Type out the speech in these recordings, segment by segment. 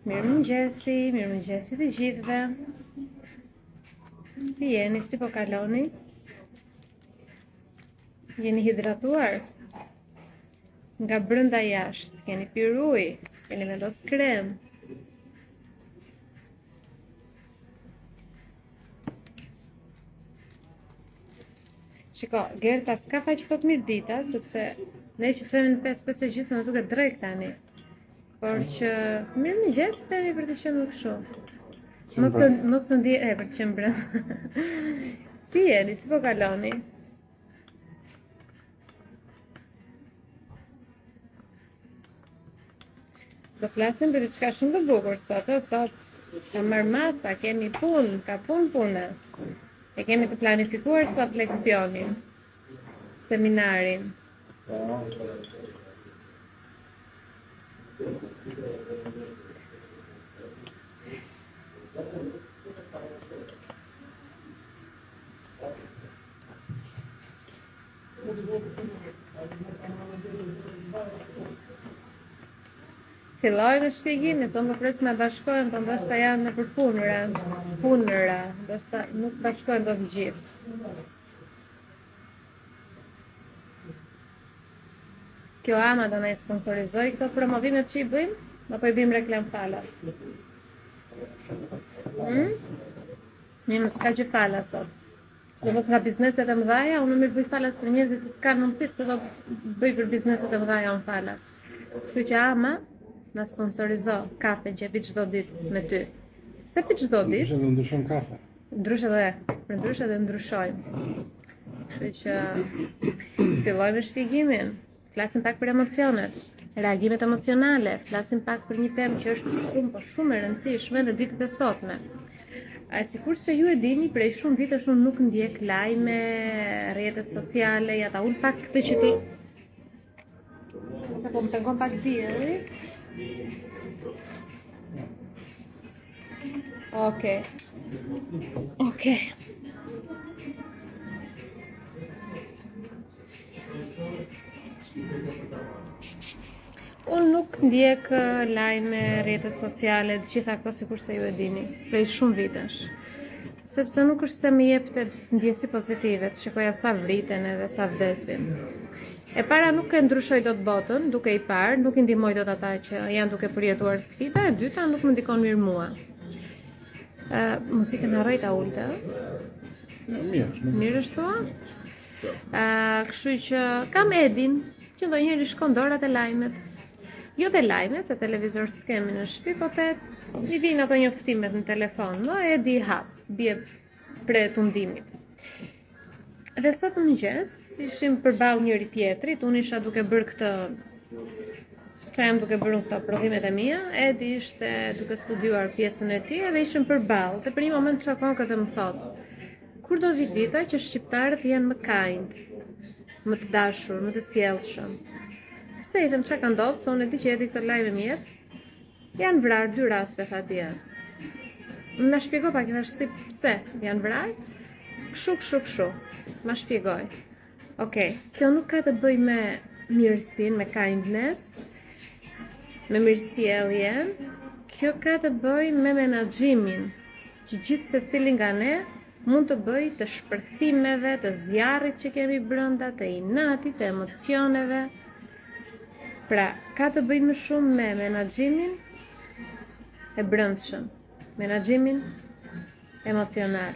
Mirëmëngjesi të gjithëve. Si jeni, si po kaloni? Jeni hidratuar? Nga brenda jashtë, keni pirë ujë, keni vendos krem. Shiko, Gerta s'ka faj që thot mirë dita, sepse ne që qëmë në 5-5 e gjithë në duke drejk tani. Por që mirëmëngjes themi për të qenë kështu. Mos të ndje, për të qenë brenda. Si jeni, si po kaloni? Do flasim për diçka shumë të bukur sot, ka marrë masa, kemi punë, ka punë. E kemi të planifikuar sot leksionin, seminarin. Filloj me shpjegimin, se unë pres me bashkojnë, po ndoshta janë në për punëra, ndoshta nuk bashkojnë do të gjithë. Kjo ama do na i sponsorizoj këto promovimet që i bëjmë, apo i bëjmë reklam falas? Mirë, s'ka që falas sot. Se mos nga bizneset e mëdhaja, unë mirë bëj falas për njerëzit që s'kanë mundësi, pse do bëj për bizneset e mëdhaja unë falas. Kështu që ama na sponsorizo kafe që e pi çdo ditë me ty. Se pi çdo ditë? Ndryshe do ndryshojmë kafe. Ndryshe dhe ndryshojmë. Kështu që filloj me shpjegimin. Flasim pak për emocionet, reagimet emocionale, flasim pak për një temë që është shumë e rëndësishme në ditët e sotme. Sikur se ju e dini, prej shumë vitesh unë nuk ndjek lajme, rrjetet sociale, ja ta ul pak këtë që ti. Sa po më pengon pak dielli. Okej. Unë nuk ndjek lajme, rrjetet sociale, të gjitha këto sikur se ju e dini, prej shumë vitesh. Sepse nuk është se më jep të ndjesi pozitive, të shikoja sa vriten edhe sa vdesin. E para nuk e ndryshoj dot botën, duke i parë, nuk i ndihmoj dot ata që janë duke përjetuar sfida, e dyta nuk më ndikon mirë mua. Muzikën harroj ta ulte. Mirë është thua? Kështu që kam Edin, që ndonjëherë i shkon dorat e lajmet. Jo të lajmet, se televizor s'kemi në shtëpi, po te i vinë ato njoftimet në telefon, no, Edi i hap, bie pre tundimit. Dhe sot në mëngjes, ishim përballë njëri tjetrit, unë isha duke bërë jam duke bërë këto provimet e mia, Edi ishte duke studiuar pjesën e tij dhe ishim përballë. Dhe për një moment çakon këtë më thotë: kur do vi dita që shqiptarët janë më kind, më të dashur, më të sjellshëm? Pse i them çka ka ndodhur, se unë e di që Edi këto lajme më jep. Janë vrarë 2 raste tha dia. Më shpjegoj pak, thash si pse janë vrarë? Kështu. Ma shpjegoj. Okej, kjo nuk ka të bëj me mirësinë, me kindness, me mirësjelljen. Kjo ka të bëj me menaxhimin, që gjithë secili nga ne mund të bëj të shpërthimeve, të zjarrit që kemi brenda, të inatit, të emocioneve. Pra, ka të bëj më shumë me menaxhimin e brendshëm, menaxhimin emocional.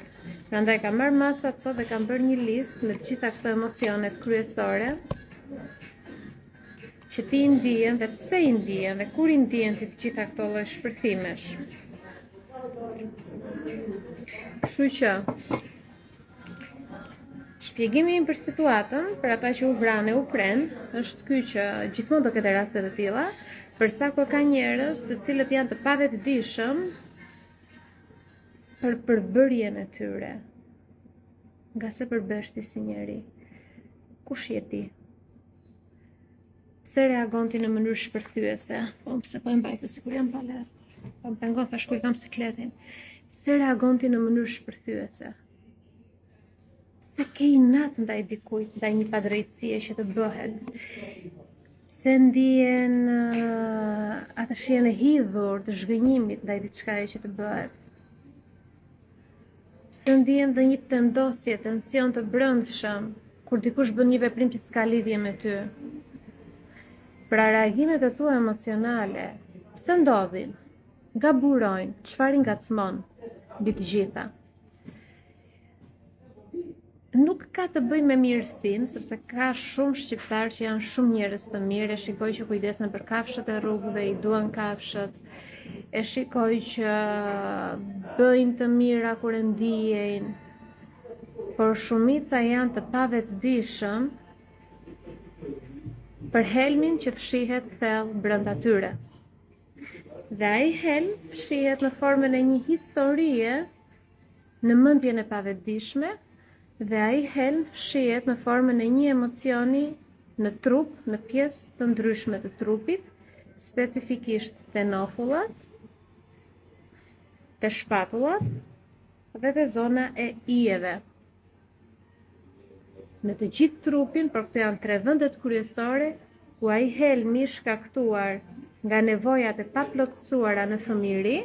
Prandaj kam marrë masat sot dhe kam bërë një listë me të gjitha këto emocionet kryesore që ti i ndihen dhe pse i ndihen dhe kur i ndihen ti të gjitha këto lloj shpërthimesh. Kështu që shpjegimi im për situatën, për ata që u vranë u pren, është ky që gjithmonë do ketë raste të tilla, përsa kur ka njerëz të cilët janë të pavetëdijshëm për përbërjen e tyre. Nga se përbesh ti si njeri? Kush je ti? Pse reagon ti në mënyrë shpërthyese? Po pse po e mbaj këtë sikur jam palestër. Po më pengon thash kur kam sikletin. Pse reagon ti në mënyrë shpërthyese? Pse ke inat ndaj dikujt, ndaj një padrejtësie që të bëhet? Pse ndihen atë shihen e hidhur të zhgënjimit ndaj diçkaje që të bëhet. Pse ndihen dhe një tendosje, tension të brendshëm kur dikush bën një veprim që s'ka lidhje me ty. Pra reagimet e tua emocionale, pse ndodhin? Gaburojnë, çfarë ngacmon mbi të gjitha? Nuk ka të bëjë me mirësinë, sepse ka shumë shqiptarë që janë shumë njerëz të mirë, e shikoj që kujdesen për kafshët e rrugëve, i duan kafshët, e shikoj që bëjnë të mira kur e ndiejnë, por shumica janë të pavetëdijshëm për helmin që fshihet thellë brenda tyre. Dhe ai helm fshihet në formën e një historie në mendjen e pavetëdijshme, dhe ai helm fshihet në formën e një emocioni në trup, në pjesë të ndryshme të trupit, specifikisht te nofullat, te shpatullat dhe te zona e ijeve. Në të gjithë trupin, por këto janë 3 vendet kryesore ku ai helmi i shkaktuar nga nevojat e paplotësuara në fëmijëri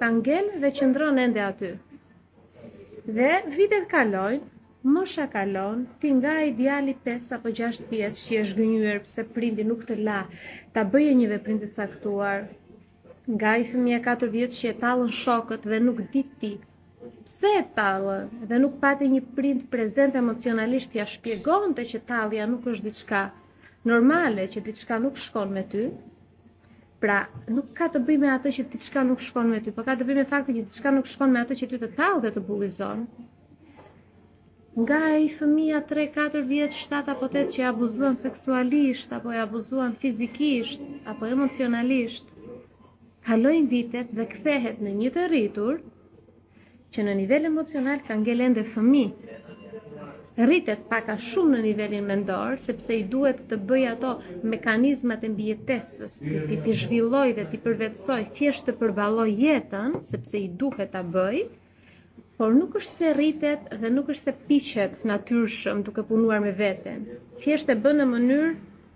ka ngel dhe qëndron ende aty. Dhe vitet kalojnë, mosha kalon, ti nga ai djali 5 apo 6 vjeç që është gënjur pse prindi nuk të la ta bëje një veprim të caktuar, nga ai fëmia 4 vjeç që e tallën shokët dhe nuk di ti pse e tallën dhe nuk pati një prind prezent emocionalisht t'ia shpjegonte që tallja nuk është diçka normale, që diçka nuk shkon me ty. Pra, nuk ka të bëjë me atë që diçka nuk shkon me ty, por ka të bëjë me faktin që diçka nuk shkon me atë që ty të tallë dhe të bullizon. Nga ai fëmia 3-4 vjeç, 7 apo 8 që e abuzuan seksualisht, apo e abuzuan fizikisht, apo emocionalisht, kalojnë vitet dhe kthehet në një të rritur që në nivel emocional ka ngel ende fëmijë. Rritet pak a shumë në nivelin mendor, sepse i duhet të bëj ato mekanizmat e mbijetesës, ti zhvilloj dhe ti përvetësoj, thjesht të përballoj jetën, sepse i duhet ta bëj, por nuk është se rritet dhe nuk është se piqet natyrshëm duke punuar me veten. Thjesht e bën në mënyrë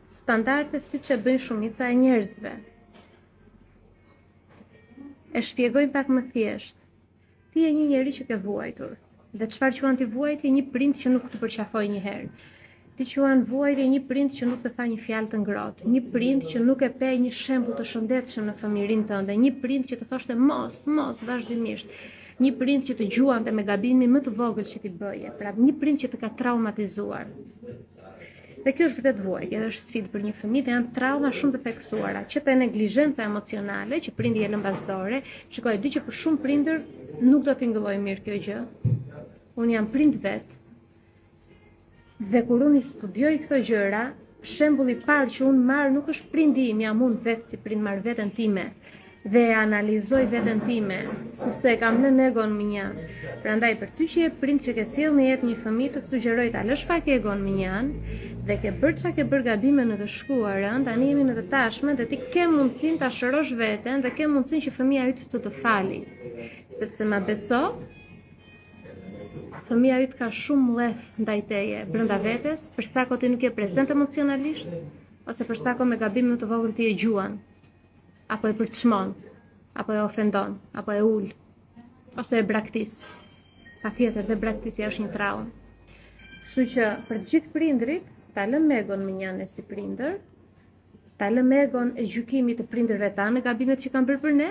standarde siç e bëjnë shumica e njerëzve. E shpjegoj pak më thjesht. Ti je një njeri që ke vuajtur. Dhe çfarë quan ti vuajtje? Një prind që nuk të përqafoj një herë. Ti quan vuajtje një prind që nuk të tha një fjalë të ngrohtë, një prind që nuk e pe një shembull të shëndetshëm në fëmijërinë tënde, një prind që të thoshte mos vazhdimisht, një prind që të gjuante me gabimin më të vogël që ti bëje, pra një prind që të ka traumatizuar. Dhe kjo është vërtet vuajtje, edhe është sfidë për një fëmijë, dhe janë trauma shumë të theksuara, që te neglizhenca emocionale që prindi e lën bazdore. Shikoj, di që për shumë prindër nuk do t'i ngëlloj mirë kjo gjë. Unë jam prind vet. Dhe kur unë i studioj këto gjëra, shembulli i parë që unë marr nuk është prindi im, jam unë vetë si prind, marr veten time dhe analizoj veten time, sepse e kam lënë egon minjan. Prandaj për ty që je prind që ke sjell në jetë një fëmijë, të sugjeroj ta lësh pak egon minjan dhe ke bërë çka ke bërë gabime në të shkuarën, tani jemi në të tashmen dhe ti ke mundësinë ta shërosh veten dhe ke mundësinë që fëmia yt të fali. Sepse ma beso, fëmia yt ka shumë lef ndaj teje brenda vetes, për sa kohë ti nuk je prezent emocionalisht, ose për sa kohë me gabime më të vogël ti e gjuan, apo e përçmon, apo e ofendon, apo e ul, ose e braktis. Patjetër, dhe braktisja është një traumë. Kështu që për të gjithë prindrit, ta lëm egon minjan e si prindër, ta lëm egon e gjykimit të prindërve tanë në gabimet që kanë bërë për ne,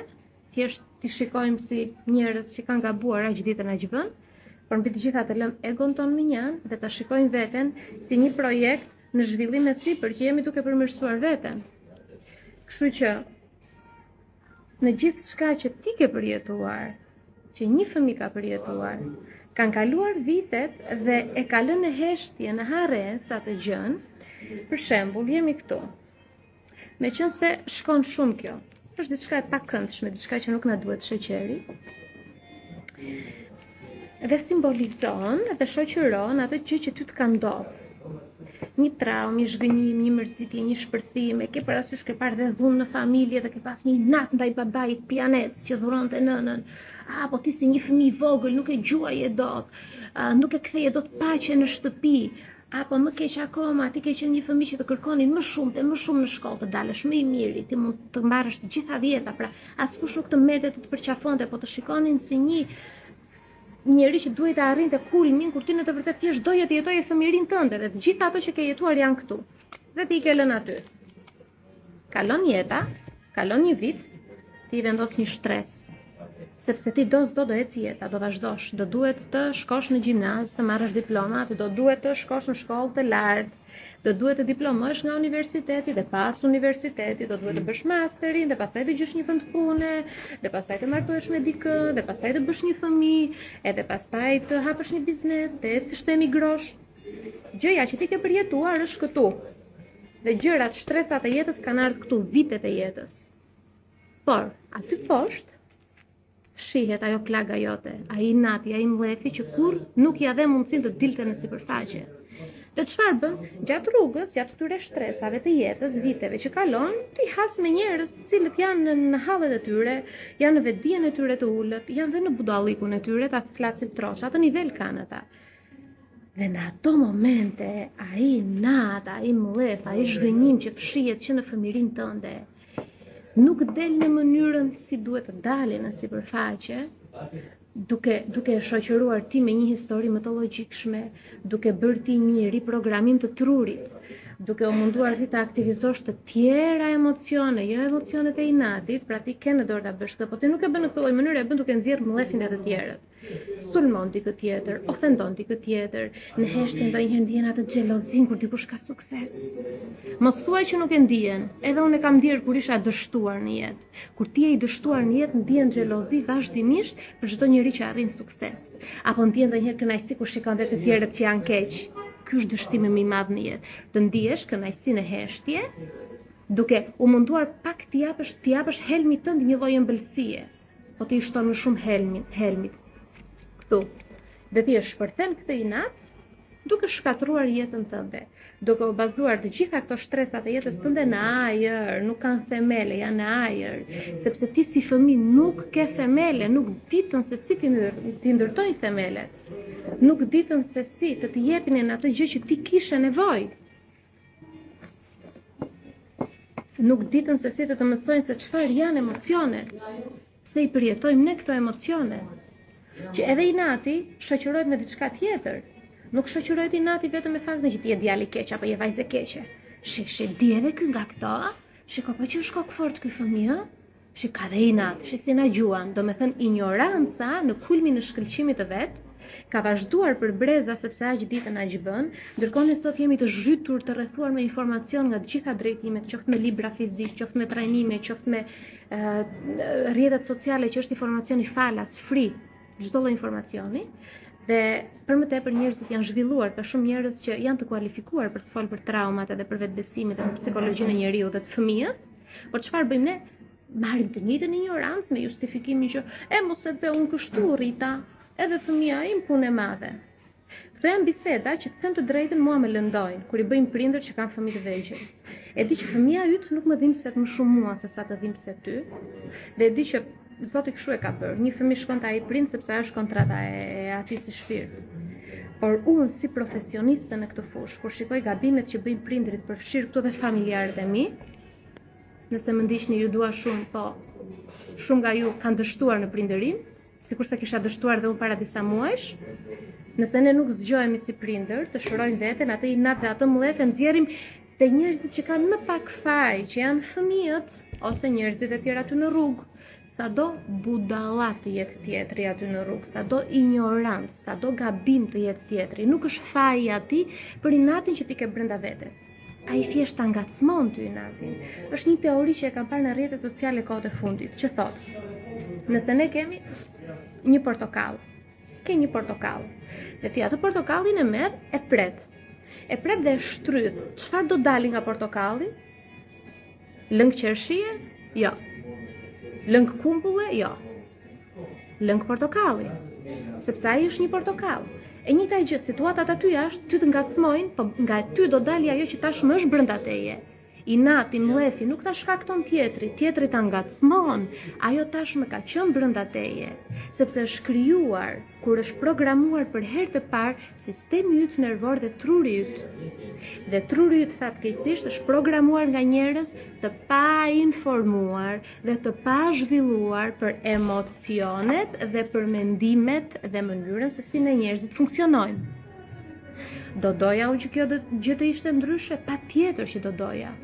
thjesht t'i shikojmë si njerëz që kanë gabuar aq ditën aq bën, por mbi të gjitha të lëm egon ton minjan dhe ta shikojmë veten si një projekt në zhvillim e sipër që jemi duke përmirësuar veten. Kështu që në gjithë shka që ti ke përjetuar, që një fëmijë ka përjetuar, kanë kaluar vitet dhe e ka lënë heshtje në harres atë gjën. Për shembull, jemi këtu. Meqense shkon shumë kjo, është diçka e pakëndshme, diçka që nuk na duhet sheqeri. Dhe simbolizon dhe shoqëron atë gjë që ty të ka ndodhur. Një traumë, një zhgënjim, një mërzitje, një shpërthim, e ke parasysh ke parë dhe dhunë në familje dhe ke pas një nat ndaj babait pianec që dhuronte nënën. Po ti si një fëmijë i vogël nuk e gjuaje dot, nuk e ktheje dot paqe në shtëpi. Apo më keq akoma, ti ke qenë një fëmijë që të kërkonin më shumë dhe më shumë në shkollë, të dalësh më i miri, ti mund të mbarësh të gjitha dhjeta, pra askush nuk të merrte të përqafonte, po të shikonin si një njeri që duhet të arrinte kulmin kur ti në të vërtetë thjesht doje të jetoje fëmijërinë tënde dhe të gjitha ato që ke jetuar janë këtu. Dhe ti i ke lënë aty. Kalon jeta, kalon një vit, ti i vendos një stres. Sepse ti do eci jeta, do vazhdosh, do duhet të shkosh në gjimnaz, të marrësh diplomat, do duhet të shkosh në shkollë të lartë, do duhet të diplomosh nga universiteti dhe pas universiteti, do duhet të bësh masterin, dhe pastaj të gjesh një vend pune, dhe pastaj të martohesh me dikë, dhe pastaj të bësh një fëmijë, edhe pastaj të hapësh një biznes, të emigrosh. Gjëja që ti ke përjetuar është këtu. Dhe gjërat, shtresat e jetës kanë ardhur këtu, vitet e jetës. Por, aty poshtë shihet ajo plaga jote, ai inati, ai mlefi që kur nuk ja dhe mundësin të dilte në sipërfaqe. Dhe çfarë bën? Gjatë rrugës, gjatë këtyre shtresave të jetës, viteve që kalon, ti has me njerëz të cilët janë në hallet e tyre, janë në vetdijen e tyre të ulët, janë dhe në budallikun e tyre, ta flasin troç, atë nivel kanë ata. Dhe në ato momente, ai inat, ai mlef, ai zhgënjim që fshihet që në fëmijërinë tënde, nuk del në mënyrën si duhet të dalë në sipërfaqe, duke shoqëruar ti me një histori mitologjikshme, duke bërë ti një riprogramim të trurit, duke u munduar ti të aktivizosh të tjera emocione, jo emocionet e inatit, pra ti ke në dorë ta bësh këtë, po ti nuk e bën në këtë lloj mënyre, e bën duke nxjerr mllefin e të tjerët. Sulmon ti këtë tjetër, ofendon ti këtë tjetër, në heshtje ndonjëherë ndjen atë xhelozin kur dikush ka sukses. Mos thuaj që nuk e ndjen, edhe unë e kam ndjer kur isha dështuar në jetë. Kur ti je i dështuar në jetë, ndjen xhelozi vazhdimisht për çdo njeri që arrin sukses. Apo ndjen ndonjëherë kënaqësi kur shikon të tjerët që janë keq. Ky është dështimi më i madh në jetë. Të ndihesh kënaqësinë e heshtje, duke u munduar pak t'i japësh helmit tënd një lloj ëmbëlsie. Po ti i shton më shumë helmit. Këtu. Dhe ti e shpërthen këtë inat duke shkatruar jetën tënde, duke u bazuar të gjitha këto shtresat e jetës tënde në ajër, nuk kanë themele, janë në ajër, sepse ti si fëmijë nuk ke themele, nuk ditën se si ti ndërtojnë themelet, nuk ditën se si të t'i jepinin atë gjë që ti kishe nevojë. Nuk ditën se si të mësojnë se çfarë janë emocionet, pse i përjetojmë ne këto emocione, që edhe inati shoqërohet me diçka tjetër. Nuk shoqërohet inati vetëm me faktin që ti je djalë i keq apo je vajzë e keqe. Shi di edhe ky nga këto, shiko po që shkok fort ky fëmijë, shi ka dhe inat, shi si na gjuan, domethënë ignoranca në kulmin e shkëlqimit të vet, ka vazhduar për breza sepse aq ditën aq bën, ndërkohë ne sot jemi të zhytur, të rrethuar me informacion nga të gjitha drejtimet, qoftë me libra fizik, qoftë me trajnime, qoftë me rrjetet sociale që është informacioni falas, free, çdo lloj informacioni. Dhe për më tepër njerëzit janë zhvilluar, ka shumë njerëz që janë të kualifikuar për të folur për traumat edhe për vetbesimin dhe psikologjinë e njeriu dhe të fëmijës. Por çfarë bëjmë ne? Marrim të njëjtën ignorancë me justifikimin që mos edhe unë kështu rrita, edhe fëmia im punë e madhe. Këto janë biseda që të them të drejtën mua më lëndojnë kur i bëjmë prindër që kanë fëmijë të vegjël. E di që fëmia yt nuk më dhimbset më shumë mua se sa të dhimbset ty. Dhe e di që Zoti kështu e ka bërë. Një fëmijë shkon te ai prind sepse ajo është kontrata e atij si shpirt. Por unë si profesioniste në këtë fushë, kur shikoj gabimet që bëjnë prindrit, përfshirë këto dhe familjarët e mi, nëse më ndiqni ju dua shumë, po shumë nga ju kanë dështuar në prindërim, sikurse kisha dështuar dhe unë para disa muajsh. Nëse ne nuk zgjohemi si prindër, të shërojmë veten, atë inat dhe atë mllef e nxjerrim te njerëzit që kanë më pak faj, që janë fëmijët ose njerëzit e tjerë aty në rrugë. Sado budallat të jetë tjetri aty në rrugë, sado ignorant, sado gabim të jetë tjetri, nuk është faji ati për inatin që ti ke brenda vetes. Ai thjesht ta ngacmon ty inatin. Është një teori që e kam parë në rrjetet sociale kohët e fundit, që thotë: nëse ne kemi një portokall, ke një portokall, dhe ti atë portokallin e merr e pret dhe e shtrydh, çfarë do dali nga portokalli? Lëng qershie? Jo. Lëng kumpulle? Jo. Lëng portokalli. Sepse ai është një portokall. E njëjta gjë, situatat aty jashtë ty të ngacmojnë, po nga ty do dalë ajo që tashmë është brenda teje. I nati, mlefi, nuk ta shkakton tjetri ta ngacmon, ajo tashmë ka qenë brenda teje, sepse është krijuar, kur është programuar për herë të parë sistemi yt nervor dhe truri yt. Dhe truri yt fatkeqësisht është programuar nga njerëz të pa informuar dhe të pa zhvilluar për emocionet dhe për mendimet dhe mënyrën se si ne njerëzit funksionojmë. Do doja unë që kjo gjë të ishte ndryshe? Patjetër që do doja.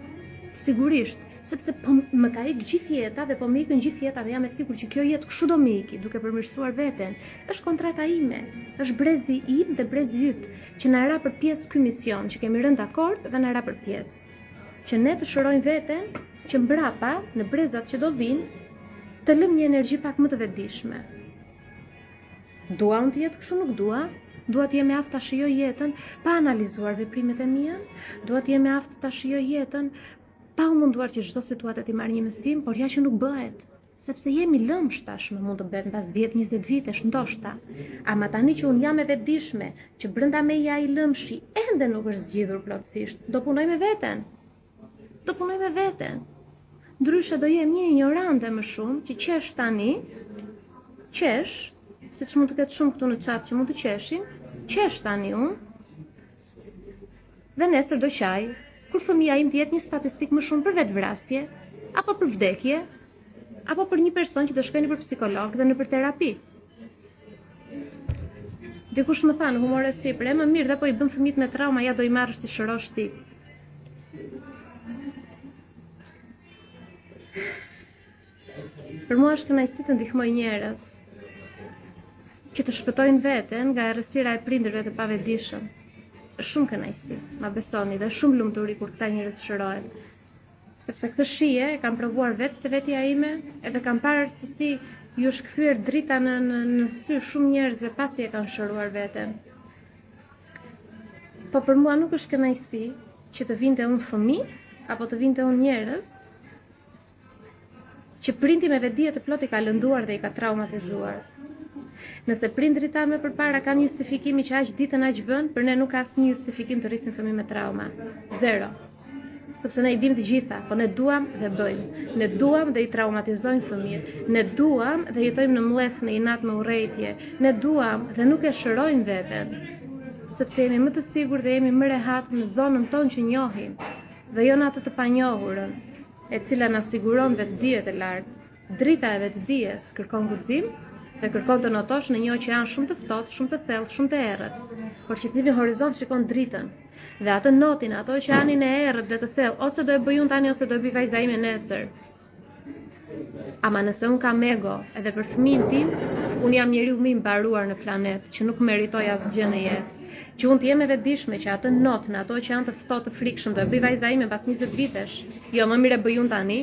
Sigurisht, sepse më ka ikë gjithë jeta dhe po më ikën gjithë jeta dhe jam e sigurt që kjo jetë kështu do më iki, duke përmirësuar veten. Është kontrata ime, është brezi im dhe brezi yt, që na ra për pjesë ky mision, që kemi rënë dakord dhe na ra për pjesë. Që ne të shërojmë veten, që mbrapa në brezat që do vinë, të lëm një energji pak më të vetëdijshme. Dua unë të jetë kështu, nuk dua? Dua të jem e aftë ta shijoj jetën pa analizuar veprimet e mia, dua të jem e aftë ta shijoj jetën pa u munduar që çdo situatë të marr një mësim, por ja që nuk bëhet, sepse jemi lëmsh tashmë, mund të bëhet mbas 10-20 vitesh ndoshta. Ama tani që un jam e vetëdijshme, që brenda meja ai lëmshi ende nuk është zgjidhur plotësisht, do punoj me veten. Do punoj me veten. Ndryshe do jem një ignorante më shumë që qesh tani, qesh, siç mund të ketë shumë këtu në chat që mund të qeshin, qesh tani unë, dhe nesër do qaj, kur fëmija im të jetë një statistik më shumë për vetvrasje, apo për vdekje, apo për një person që do shkojnë për psikolog dhe në për terapi. Dikush më tha në humor e sipër, më mirë dhe po i bën fëmijët me trauma, ja do i marrësh ti shërosh ti. Për mua është kënaqësi të ndihmoj njerëz që të shpëtojnë veten nga errësira e prindërve të pavetëdijshëm. Është shumë kënaqësi, ma besoni, dhe shumë lumturi kur këta njerëz shërohen. Sepse këtë shije e kam provuar vetë te vetja ime, edhe kam parë se si ju është kthyer drita në sy shumë njerëzve pasi e kanë shëruar veten. Po për mua nuk është kënaqësi që të vinte unë fëmijë apo të vinte unë njerëz që prindi me vetdije të plot i ka lënduar dhe i ka traumatizuar. Nëse prindrit tanë më përpara kanë justifikimi që aq ditën aq bën, për ne nuk ka asnjë justifikim të rrisin fëmijë me trauma. Zero. Sepse ne i dim të gjitha, po ne duam dhe bëjmë. Ne duam dhe i traumatizojmë fëmijët. Ne duam dhe jetojmë në mlleth në inat me urrëtie. Ne duam dhe nuk e shërojmë veten. Sepse jemi më të sigurt dhe jemi më rehat në zonën tonë që njohim, dhe jo në atë të panjohurën, e cila na siguron vetëdijet e lartë. Drita e vetëdijes kërkon guxim dhe kërkon të notosh në një oqean shumë të ftohtë, shumë të thellë, shumë të errët, por që ti në horizont shikon dritën. Dhe atë notin, ato oqeanin e errët dhe të thellë, ose do e bëj unë tani ose do e bëj vajza ime nesër. Ama nëse unë kam ego edhe për fëmijën tim, unë jam njeriu më i mbaruar në planet, që nuk meritoj asgjë në jetë. Që unë të jem e vetëdijshme që atë not në ato oqean të ftohtë të frikshëm do e bëj vajza ime pas 20 vitesh. Jo, më mirë e bëj unë tani.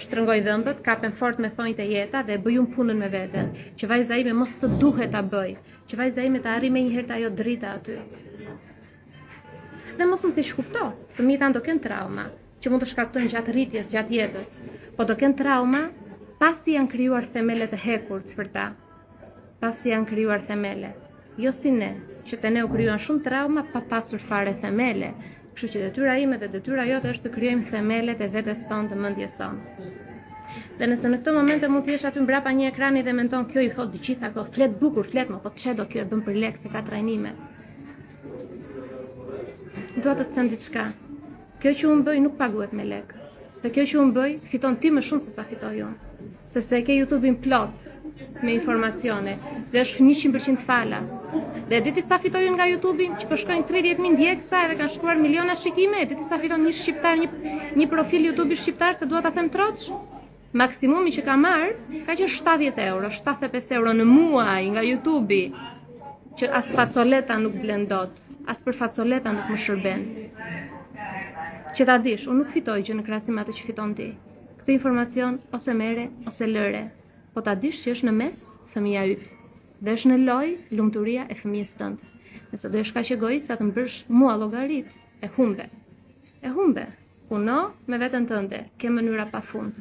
Shtrëngoj dhëmbët, kapen fort me thonjtë e jeta dhe bëj unë punën me veten, që vajza ime mos të duhet ta bëj, që vajza ime të arrijë menjëherë të ajo drita aty. Dhe mos më keq kupto, fëmijët tanë do kenë trauma, që mund të shkaktojnë gjatë rritjes, gjatë jetës, po do kenë trauma pasi janë krijuar themele të hekurt për ta. Pasi janë krijuar themele, jo si ne, që te ne u krijuan shumë trauma pa pasur fare themele. Kështu që detyra ime dhe detyra jote është të krijojmë themelet e vetes tonë, të mendjes sonë. Dhe nëse në këtë moment mund të jesh aty mbrapa një ekrani dhe mendon kjo i thot të gjitha, kjo flet bukur, flet më, po çe do kjo e bën për lek se ka trajnime. Dua të të them diçka. Kjo që unë bëj nuk paguhet me lek. Dhe kjo që unë bëj fiton ti më shumë se sa fitoj unë. Sepse e ke YouTube-in plot me informacione dhe është 100% falas. Dhe e diti sa fitojnë nga YouTube-in që përshkojnë 30.000 ndjekësa edhe kanë shkruar miliona shikime, e diti sa fiton një shqiptar, një profil YouTube shqiptar, se dua ta them troç. Maksimumi që ka marrë ka qenë 70 euro, 75 euro në muaj nga YouTube-i, që as facoleta nuk blen dot, as për facoleta nuk më shërben. Që ta dish, unë nuk fitoj gjë në krahasim me atë që fiton ti. Këtë informacion ose mere ose lëre, po ta dish që është në mes fëmia yt. Dhe është në loj lumturia e fëmijës tënd. Nëse do jesh kaq egoist sa të mbërsh mua llogarit, e humbe. E humbe. Puno me veten tënde, ke mënyra pafund.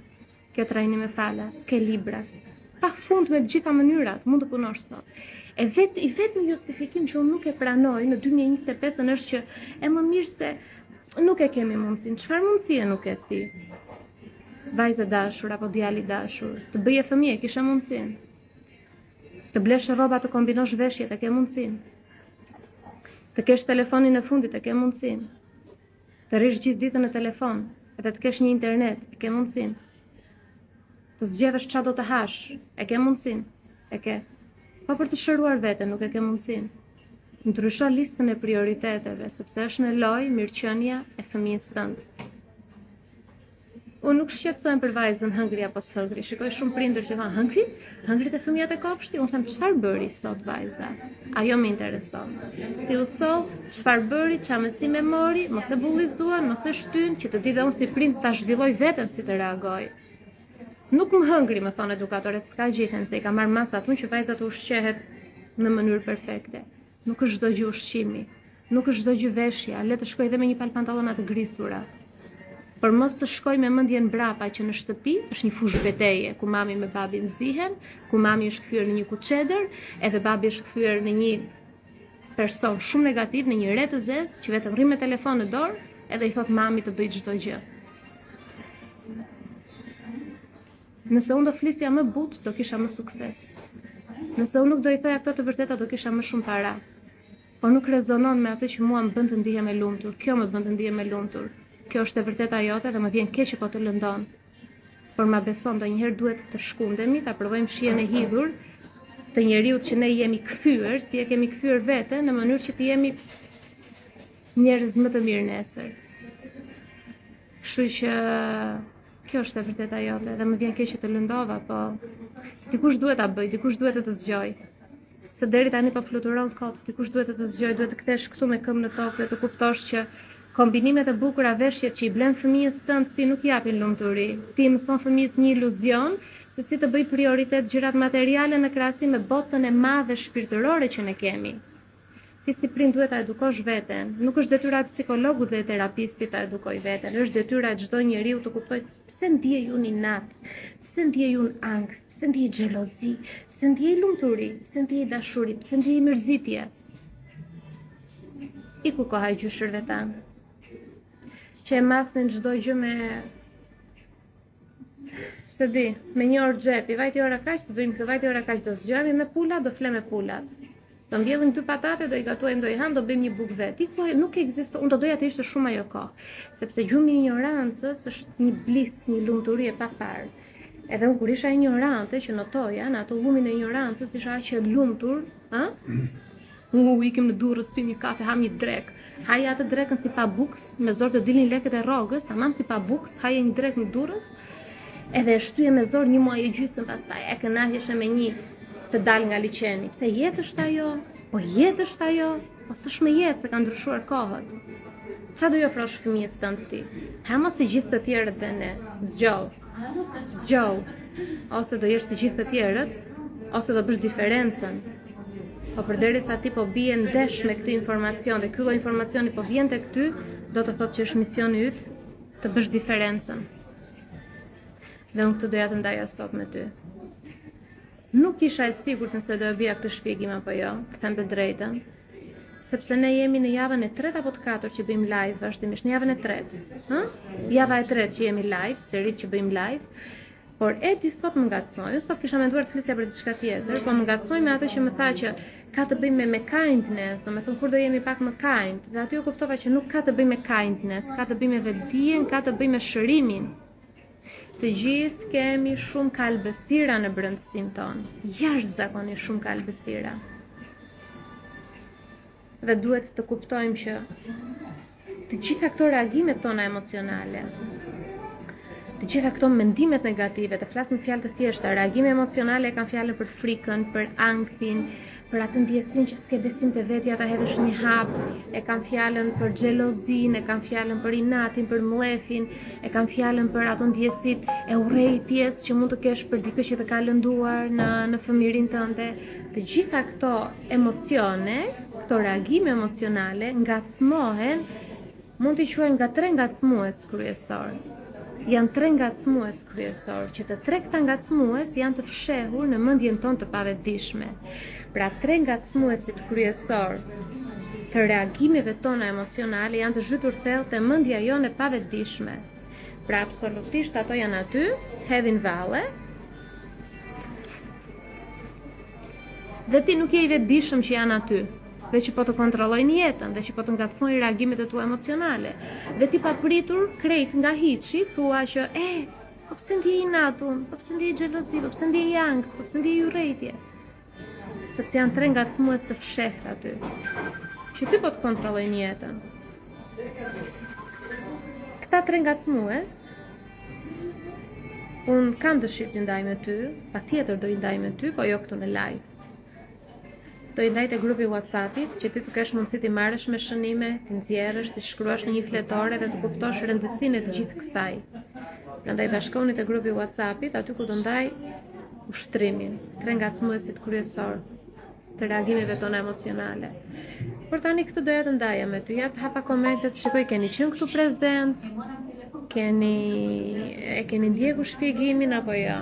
Ke trajnime falas, ke libra. Pafund me të gjitha mënyrat, mund të punosh sot. I vetmi justifikim që unë nuk e pranoj në 2025 është që e më mirë se Nuk e kemi mundësin. Çfarë mundësie nuk e ti? Vajzë e dashur apo djali i dashur, të bëje fëmijë, kisha mundësin. Të blesh rroba, të kombinosh veshjet, e ke mundësin. Të kesh telefonin e fundit, e ke mundësin. Të rish gjithë ditën në telefon, edhe të kesh një internet, e ke mundësin. Të zgjedhësh çfarë do të hash, e ke mundësin. E ke. Po për të shëruar veten, nuk e ke mundësin. Ndrysho listën e prioriteteve, sepse është në lojë mirëqenia e fëmijës tënd. Unë nuk shqetësohem për vajzën hëngri apo s'hëngri. Shikoj shumë prindër që thonë hëngri? Hëngrit e fëmijët e kopshti? Unë them çfarë bëri sot vajza? Ajo më intereson. Si u soll, çfarë bëri, çfarë mësime mori, mos e bullizuan, mos e shtyn, që të di dhe unë si prind ta zhvilloj veten si të reagoj. Nuk më hëngri, më thonë edukatorët, s'ka gjë, se i ka marrë masat unë që vajza të ushqehet në mënyrë perfekte. Nuk është çdo gjë ushqimi, nuk është çdo gjë veshja, le të shkoj edhe me një palë pantallona të grisura. Por mos të shkoj me mendjen brapa që në shtëpi është një fushë beteje, ku mami me babi nzihen, ku mami është kthyer në një kuçeder, edhe babi është kthyer në një person shumë negativ, në një re të zezë që vetëm rri me telefon në dorë, edhe i thot mami të bëj çdo gjë. Nëse unë do flisja më butë, do kisha më sukses. Nëse unë nuk do i thoja këto të vërteta, do kisha më shumë para. Por nuk rezonon me atë që mua më bën të ndihem e lumtur. Kjo më bën të ndihem e lumtur. Kjo është e vërteta jote dhe më vjen keq që po të lëndon. Por ma beson, ndonjëherë duhet të shkundemi, ta provojmë shihen e hidhur të njeriut që ne jemi kthyer, si e kemi kthyer veten, në mënyrë që të jemi njerëz më të mirë nesër. Kështu që kjo është e vërteta jote dhe më vjen keq që të lëndova, po dikush duhet ta bëj, dikush duhet të zgjoj. Se deri tani po fluturon kot, dikush duhet të zgjoj, duhet të kthesh këtu me këmbë në tokë dhe të kuptosh që kombinimet e bukura, veshjet që i blen fëmijës tënd ti nuk japin lumturi. Ti mëson fëmijës një iluzion se si të bëj prioritet gjërat materiale në krahasim me botën e madhe shpirtërore që ne kemi. Ti si prind duhet ta edukosh veten. Nuk është detyra e psikologut dhe e terapistit ta edukoj veten. Është detyra e çdo njeriu të kuptojë pse ndjej unë inat, pse ndjej unë ankth, pse ndjej xhelozi, pse ndjej lumturi, pse ndjej dashuri, pse ndjej mërzitje. Iku koha e gjyshërve tanë. Që e masnin çdo gjë me se di, me një orë xhepi, vajti ora kaq, të bëjmë këtë, vajti ora kaq, do zgjohemi me pulat, do flem me pulat. Do mbjellim 2 patate, do i gatuajmë, do i ham, do bëjmë një bukë vet. Nuk ekziston, unë do doja të ishte shumë ajo kohë, sepse gjumi i ignorancës është një blis, një lumturi e papar. Edhe unë kur isha ignorante, që notoja, në ato lumin e ignorancës, isha aq e lumtur, ikim në Durrës, pim një kafe, ham një drek. Haja atë drekën si pa bukës, me zor të dilin lekët e rrogës, tamam si pa bukës, haje një drek në Durrës, edhe e shtyje me zor 1 muaj e gjysmë pastaj, e kënaqeshe me një të dal nga liçeni. Pse jetë është ajo? Po jetë është ajo? Po s'është me jetë se ka ndryshuar kohët. Çfarë do i ofrosh fëmijës tënd ti? Ha mos si gjithë të tjerët dhe ne. Zgjoj. Ose do jesh si gjithë të tjerët, ose do bësh diferencën. Po përderisa ti po bie ndesh me këtë informacion dhe ky lloj informacioni po vjen tek ty, do të thotë që është misioni yt të bësh diferencën. Dhe unë këtë doja të ndaja sot me ty. Nuk isha e sigurt nëse do e bëja këtë shpjegim apo jo, të them të drejtën, sepse ne jemi në javën e 3 apo të 4 që bëjmë live vazhdimisht, në javën e 3. Java e 3 që jemi live, serit që bëjmë live. Por Edi sot më ngacmoi, sot kisha menduar të flisja për diçka tjetër, po më ngacmoi me atë që më tha që ka të bëjë me kindness, domethënë kur do jemi pak më kind. Dhe aty u kuptova që nuk ka të bëjë me kindness, ka të bëjë me vetdijen, ka të bëjë me shërimin. Të gjithë kemi shumë kalbësira në brendësinë tonë, jashtëzakonisht shumë kalbësira. Dhe duhet të kuptojmë që të gjitha këto reagimet tona emocionale, të gjitha këto mendimet negative, të flas me fjalë të thjeshta, reagime emocionale e kanë fjalën për frikën, për ankthin, për atë ndjesinë që s'ke besim te vetja ta hedhësh një hap, e kanë fjalën për xhelozinë, e kanë fjalën për inatin, për mllefin, e kanë fjalën për ato ndjesitë e urrejtjes që mund të kesh për dikë që të ka lënduar në fëmijërinë tënde. Të gjitha këto emocione, këto reagime emocionale ngacmohen, mund t'i quajmë nga 3 ngacmues kryesor. Janë 3 ngacmues kryesor, që të 3 këta ngacmues janë të fshehur në mendjen tonë të pavetdijshme. Pra 3 ngacmuesit kryesor të reagimeve tona emocionale janë të zhytur thellë te mendja jonë e pavetdijshme. Pra absolutisht ato janë aty, hedhin valle. Dhe ti nuk je i vetëdijshëm që janë aty, dhe që po të kontrollojnë jetën, dhe që po të ngacmojnë reagimet e tua emocionale. Dhe ti papritur krejt nga hiçi thua që po pse ndjej inatun, po pse ndjej xhelozi, po pse ndjej angth, po pse ndjej urrëtie. Sepse janë tre ngacmues të fshehtë aty, që ty po të kontrollojnë jetën. Këta tre ngacmues, unë kam dëshirë të ndaj me ty, patjetër do i ndaj me ty, po jo këtu në live. Do i ndaj te grupi WhatsAppit, që ti të kesh mundësi të marrësh me shënime, të nxjerrësh, të shkruash në një fletore dhe të kuptosh rëndësinë e të gjithë kësaj. Prandaj bashkohuni te grupi WhatsAppit, aty ku do ndaj ushtrimin, tre ngacmuesit kryesor të reagimeve tona emocionale. Por tani këtë doja të ndaja me ty, ja të hapa komentet, shikoj keni qenë këtu prezent, e keni ndjekur shpjegimin apo jo?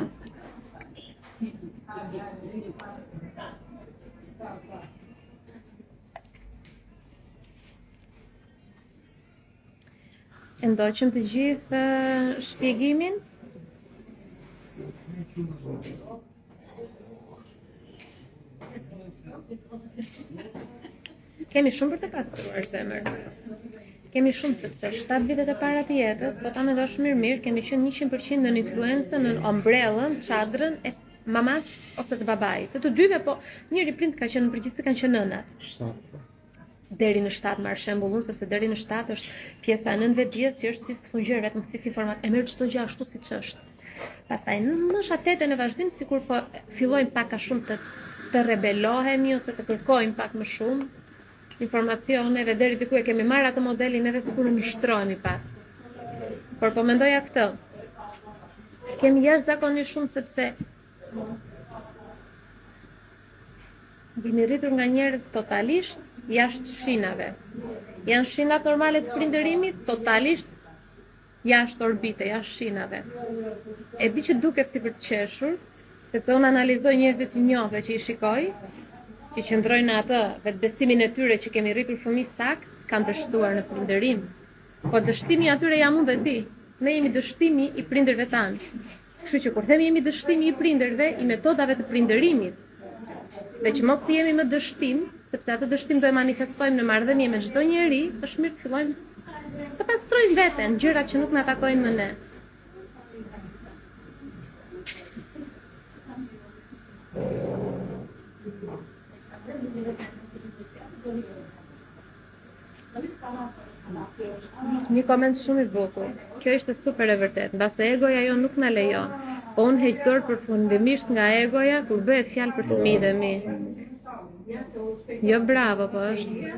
E ndoqëm të gjithë shpjegimin? Kemi shumë për të pastruar zemër. Kemi shumë sepse 7 vitet e para të jetës, po ta mendosh mirë, kemi qenë 100% në influencën, në ombrellën, çadrën e mamas ose të babait. Të dyve, po njëri prind ka qenë në përgjithësi kanë qenë nënat. Deri në 7 marr shembullun, sepse deri në 7 është pjesa e nënvetdijes që është si sfungjer vetëm thith informat, e merr çdo gjë ashtu siç është. Pastaj në mosha 8 në vazhdim sikur po fillojmë pak a shumë të rebelohemi ose të kërkojmë pak më shumë informacione dhe deri diku e kemi marrë atë modelin edhe sikur në mishtrohemi pak. Por po mendoja këtë. Kemi jashtëzakonisht shumë sepse jemi rritur nga njerëz totalisht jashtë shinave. Janë shinat normale të prindërimit, totalisht jashtë orbite, jashtë shinave. E di që duket si për të qeshur, sepse unë analizoj njerëzit që njoh dhe që i shikoj, që qëndrojnë në atë vetbesimin e tyre që kemi rritur fëmijë sakt, kanë dështuar në prindërim. Po dështimi atyre jam unë dhe ti. Ne jemi dështimi i prindërve tanë. Kështu që kur themi jemi dështimi i prindërve, i metodave të prindërimit, dhe që mos të jemi më dështim, sepse atë dështim do e manifestojmë në marrëdhënie me çdo njeri, është mirë të fillojmë të pastrojmë veten, gjërat që nuk na takojnë më ne. Një koment shumë i bukur. Kjo ishte super e vërtet, mbase egoja jo nuk na lejon. Po unë heq dorë përfundimisht nga egoja kur bëhet fjalë për fëmijët e mi. Jo bravo, po është.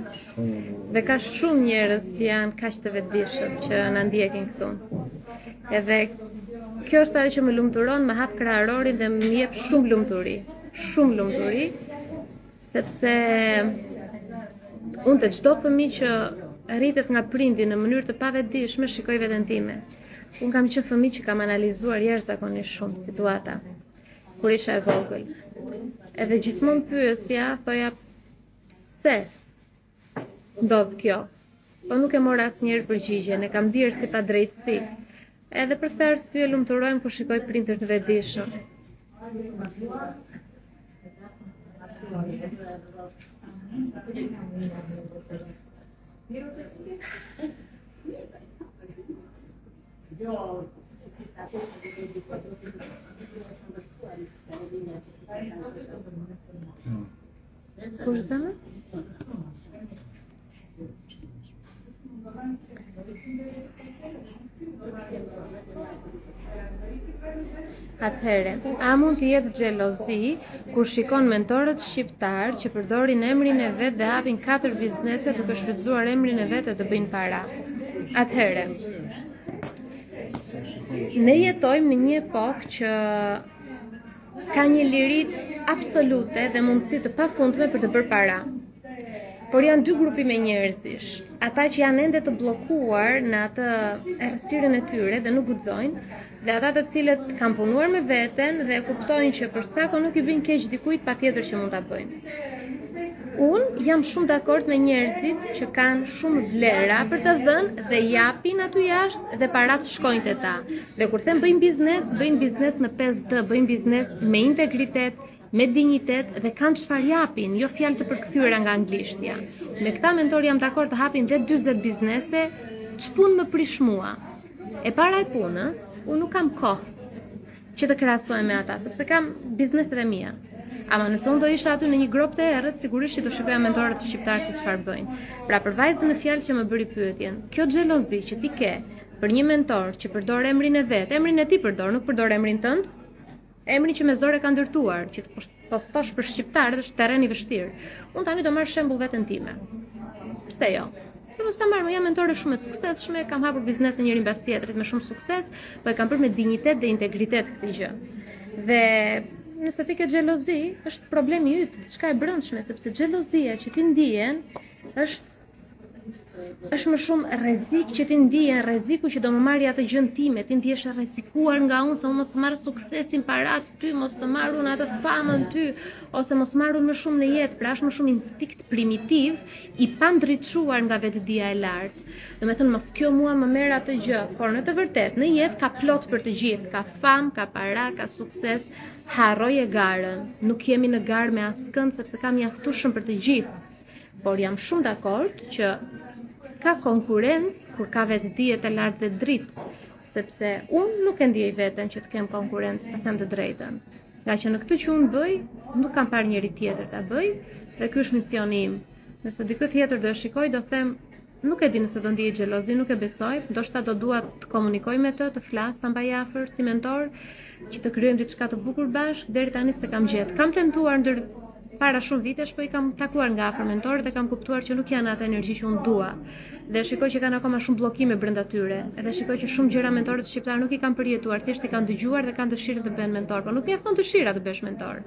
Dhe ka shumë njerëz që janë kaq të vetëdijshëm që na ndjekin këtu. Edhe kjo është ajo që më lumturon, më hap kraharorin dhe më jep shumë lumturi, sepse unë të çdo fëmijë që rritet nga prindi në mënyrë të pavetëdijshme shikoj veten time. Unë kam qenë fëmijë që kam analizuar jashtëzakonisht shumë situata kur isha e vogël. Edhe gjithmonë pyesja, thoja pse ndodh kjo? Po nuk e mora asnjëherë përgjigjen, e kam dirë si padrejtësi. Edhe për këtë arsye lumturohem kur shikoj prindër të vetëdijshëm. Kush zëmë? Atëherë, a mund të jetë xhelozi kur shikon mentorët shqiptar që përdorin emrin e vet dhe hapin 4 biznese duke shfrytzuar emrin e vet e të bëjnë para? Atëherë, ne jetojmë në një epokë që ka një liri absolute dhe mundësi të pafundme për të bërë para. Por janë dy grupime njerëzish. Ata që janë ende të bllokuar në atë errësirën e tyre dhe nuk guxojnë, dhe ata të cilët kanë punuar me veten dhe kuptojnë që për sa kohë nuk i bëjnë keq dikujt, patjetër që mund ta bëjnë. Unë jam shumë dakord me njerëzit që kanë shumë vlera për të dhënë dhe japin aty jashtë dhe parat shkojnë te ta. Dhe kur them bëjmë biznes në 5D, bëjmë biznes me integritet, me dignitet dhe kanë çfarë japin, jo fjalë të përkthyera nga anglishtja. Me këta mentor jam dakord të hapim vetë 40 biznese, ç'punë më prish mua. E para e punës, unë nuk kam kohë që të krahasohem me ata, sepse kam bizneset e mia. Ama nëse unë do isha aty në një grop të errët, sigurisht që do shikoja mentorët shqiptarë se çfarë bëjnë. Pra për vajzën në fjalë që më bëri pyetjen, kjo xhelozi që ti ke për një mentor që përdor emrin e vet, emrin e tij përdor, nuk përdor emrin tënd, emrin që me zor e ka ndërtuar, që të postosh për shqiptarët është terren i vështirë. Unë tani do marr shembull veten time. Pse jo? Se mos ta marr, më jam mentore shumë e suksesshme, kam hapur biznese njëri mbas tjetrit me shumë sukses, po e kam bërë me dignitet dhe integritet këtë gjë. Dhe nëse ti ke xhelozi, është problemi yt, diçka e brendshme, sepse xhelozia që ti ndihen është më shumë rrezik që ti ndihen, rreziku që do më marrë atë gjën time, ti ndihesh e rrezikuar nga unë se unë mos të marr suksesin parat ty, mos të marr unë atë famën ty, ose mos marr unë më shumë në jetë, pra është më shumë instinkt primitiv i pandritëshuar nga vetëdia e lartë. Do me thënë, mos kjo mua më merr atë gjë, por në të vërtetë në jetë ka plot për të gjithë, ka famë, ka para, ka sukses. Harroje garën, nuk jemi në garë me askënd sepse kam mjaftueshëm për të gjithë. Por jam shumë dakord që ka konkurrencë kur ka vetëdije të lartë dhe dritë, sepse unë nuk e ndjej veten që të kem konkurrencë, të them të drejtën. Nga që në këtë që unë bëj, nuk kam parë njëri tjetër ta bëj, dhe ky është misioni im. Nëse dikë tjetër do e shikoj, do them, nuk e di nëse do ndiej xhelozi, nuk e besoj, ndoshta do dua të komunikoj me të flas, ta mbaj afër si mentor, që të krijojmë diçka të bukur bashkë, deri tani se kam gjetë. Kam tentuar para shumë vitesh, po i kam takuar nga afër mentorët dhe kam kuptuar që nuk janë atë energji që unë dua. Dhe shikoj që kanë akoma shumë bllokime brenda tyre. Edhe shikoj që shumë gjëra mentorët shqiptar nuk i kanë përjetuar, thjesht i kanë dëgjuar dhe kanë dëshirë të bëhen mentor, por nuk mjafton dëshira të bësh mentor.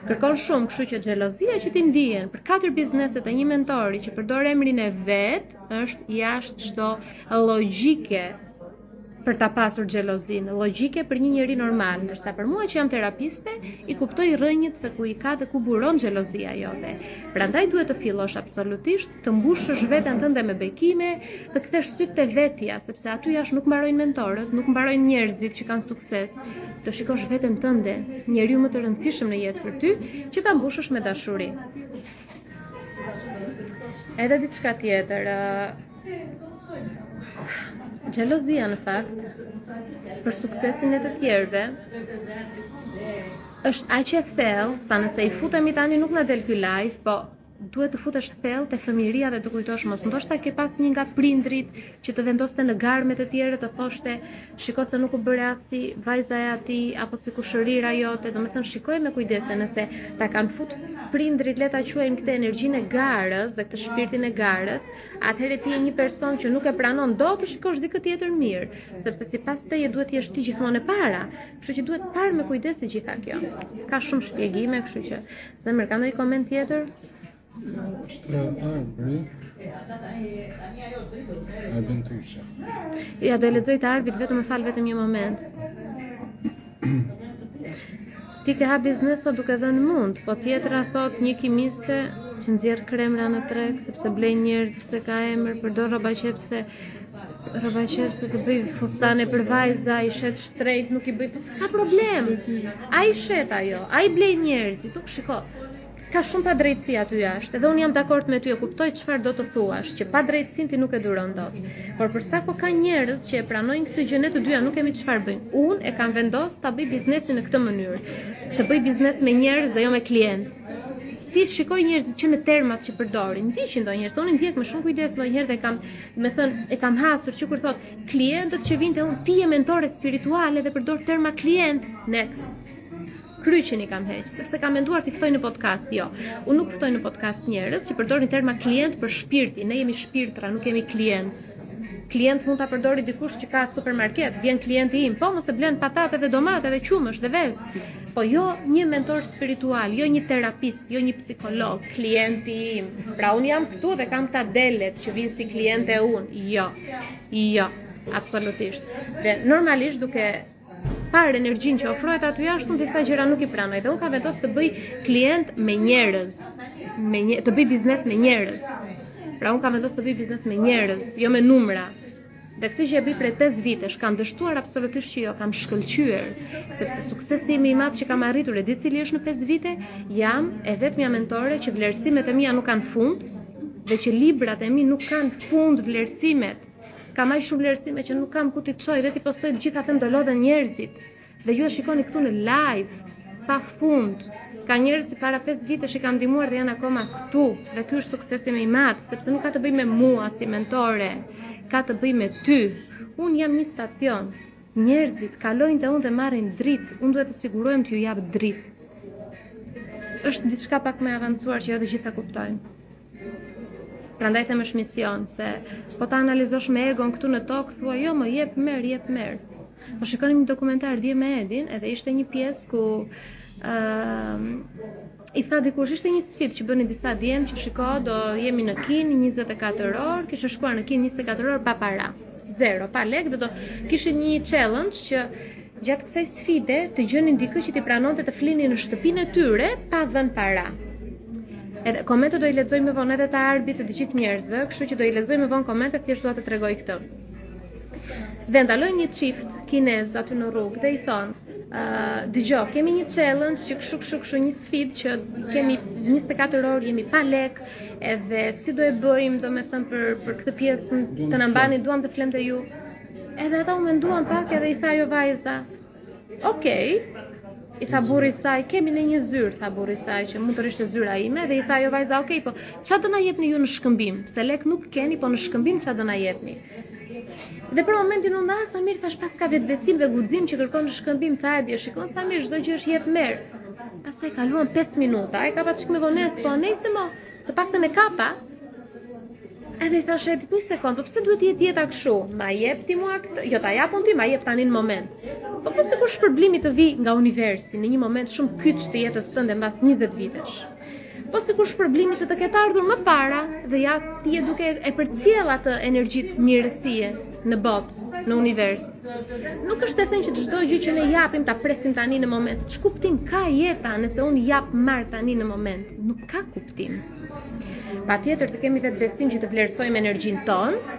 Kërkon shumë, kështu që xhelozia që ti ndihen për 4 bizneset e një mentori që përdor emrin e vet është jashtë çdo logjike. Për ta pasur xhelozinë, logjike për një njeri normal, ndërsa për mua që jam terapiste, i kuptoj rrënjët se ku i ka dhe ku buron xhelozia jote. Prandaj duhet të fillosh absolutisht të mbushësh veten tënde me bekime, të kthesh syt te vetja, sepse aty jashtë nuk mbarojnë mentorët, nuk mbarojnë njerëzit që kanë sukses. Të shikosh veten tënde, njeriu më të rëndësishëm në jetë për ty, që ta mbushësh me dashuri. Edhe diçka tjetër, xhelozia në fakt për suksesin e të tjerëve është aq e thellë sa nëse i futemi tani nuk na del ky live, po duhet të futesh thellë te fëmijëria dhe të kujtosh mos ndoshta ke pas një nga prindrit që të vendoste në garë me të tjerët, të thoshte shiko se nuk u bëre as si vajza e atij apo si kushërira jote, domethënë shikoj me kujdes nëse ta kanë fut prindrit, le ta quajmë këtë energjinë e garës dhe këtë shpirtin e garës, atëherë ti je një person që nuk e pranon dot të shikosh dikë tjetër mirë, sepse sipas teje duhet të jesh ti gjithmonë e para. Kështu që duhet parë me kujdes e gjitha kjo. Ka shumë shpjegime, kështu që zemër ka ndonjë koment tjetër? Është arbri. Arbin tushe. Ja, do e lexoj të arbit, vetëm më fal vetëm një moment. Ti ke ha biznesa duke dhënë mund, po tjetra thot një kimiste që nxjerr kremra në treg sepse blejnë njerëzit se ka emër, përdor rroba qepse të bëj fustane për vajza, i shet shtrejt, nuk i bëj, s'ka problem. Ai shet ajo, ai blej njerëzit, tuk shiko. Ka shumë pa drejtësi aty jashtë, edhe unë jam dakord me ty, e kuptoj çfarë do të thuash, që pa drejtësinë ti nuk e duron dot. Por për sa ko ka njerëz që e pranojnë këtë gjë, ne të dyja nuk kemi çfarë bëjmë. Unë e kam vendosur ta bëj biznesin në këtë mënyrë. Të bëj biznes me njerëz dhe jo me klient. Ti shikoj njerëzit që me termat që përdorin, ndiqin ndonjëherë, se unë ndjek me shumë kujdes ndonjëherë dhe kam, me thënë, e kam hasur që kur thot klientët që vinë te unë, ti je mentore spirituale dhe përdor terma klient, next. Kryqin i kam heq, sepse kam menduar t'i ftoj në podcast, jo. Unë nuk ftoj në podcast njerëz që përdorin terma klient për shpirti, ne jemi shpirtra, nuk jemi klient. Klient mund ta përdori dikush që ka supermarket, vjen klienti im, po mos e blen patate dhe domate dhe qumësh dhe vezë. Po jo një mentor spiritual, jo një terapist, jo një psikolog, klienti im. Pra unë jam këtu dhe kam ta delet që vinë si kliente unë. Jo, absolutisht. Dhe normalisht duke parë energjinë që ofrohet aty jashtë, unë disa gjëra nuk i pranoj. Dhe unë ka vendos të bëj klient me njerëz, të bëj biznes me njerëz. Pra unë ka vendos të bëj biznes me njerëz, jo me numra. Dhe këtë që e bëj prej 5 vitesh, kam dështuar absolutisht që jo, kam shkëlqyer, sepse suksesi im i madh që kam arritur, e di cili është në 5 vite, jam e vetmja mentore që vlerësimet e mia nuk kanë fund, dhe që librat e mi nuk kanë fund vlerësimet. Kam aq shumë vlerësime që nuk kam ku t'i çoj dhe t'i postoj të gjitha them do lodhen njerëzit. Dhe ju e shikoni këtu në live, pa fund. Ka njerëz që para 5 vitesh i kam ndihmuar dhe janë akoma këtu. Dhe ky është suksesi më i madh, sepse nuk ka të bëjë me mua si mentore, ka të bëjë me ty. Unë jam një stacion. Njerëzit kalojnë te unë dhe marrin dritë. Unë duhet të sigurohem t'ju jap dritë. Është diçka pak më e avancuar që jo të gjitha kuptojnë. Prandaj them është mision, se po ta analizosh me egon këtu në tokë, thua jo më jep merr. Po shikonim një dokumentar dje me Edin, edhe ishte një pjesë ku i tha dikush, ishte një sfidë që bënin disa djemë që shiko, do jemi në kin 24 orë, kishte shkuar në kin 24 orë pa para, zero, pa lek, dhe do kishte një challenge që gjatë kësaj sfide të gjënin dikë që t'i pranonte të flinin në shtëpinë e tyre pa dhënë para. Edhe komentet do i lexoj më vonë edhe të arbit të gjithë njerëzve, kështu që do i lexoj më vonë komentet, thjesht dua të tregoj këtë. Dhe ndalojnë një çift kinez aty në rrugë dhe i thonë, dëgjoj, kemi një challenge që kështu një sfidë që kemi 24 orë, jemi pa lek, edhe si do e bëjmë, domethënë për këtë pjesë të na mbani, duam të flem te ju. Edhe ata u menduan pak edhe i tha jo vajza. Okej. I tha burri saj, kemi në një zyrë, tha burri saj, që mund të rishte zyra ime, dhe i tha jo vajza, okej, po çfarë do na jepni ju në shkëmbim? Se lek nuk keni, po në shkëmbim çfarë do na jepni? Dhe për momentin unë Samir thash pas ka vetbesim dhe guxim që kërkon në shkëmbim, tha e shikon Samir, çdo gjë është jep merr. Pastaj kaluan 5 minuta, ai ka pa çik me vones, po nejse mo, të paktën e kapa. Edhe i thash Edit një sekond, po pse duhet jetë jeta kështu? Ma jep ti mua këtë, jo ta japun ti, ma jep tani në moment. Po pse kur shpërblimi të vi nga universi në një moment shumë kyç të jetës tënde mbas 20 vitesh. Po sikur shpërblimi të ketë ardhur më para dhe ja ti je duke e përcjell atë energjitë mirësie në botë, në univers. Nuk është e thënë që çdo gjë që ne japim ta presim tani në moment. Ç'kuptim ka jeta nëse unë jap marr tani në moment? Nuk ka kuptim. Patjetër të kemi vetë besim që të vlerësojmë energjinë tonë,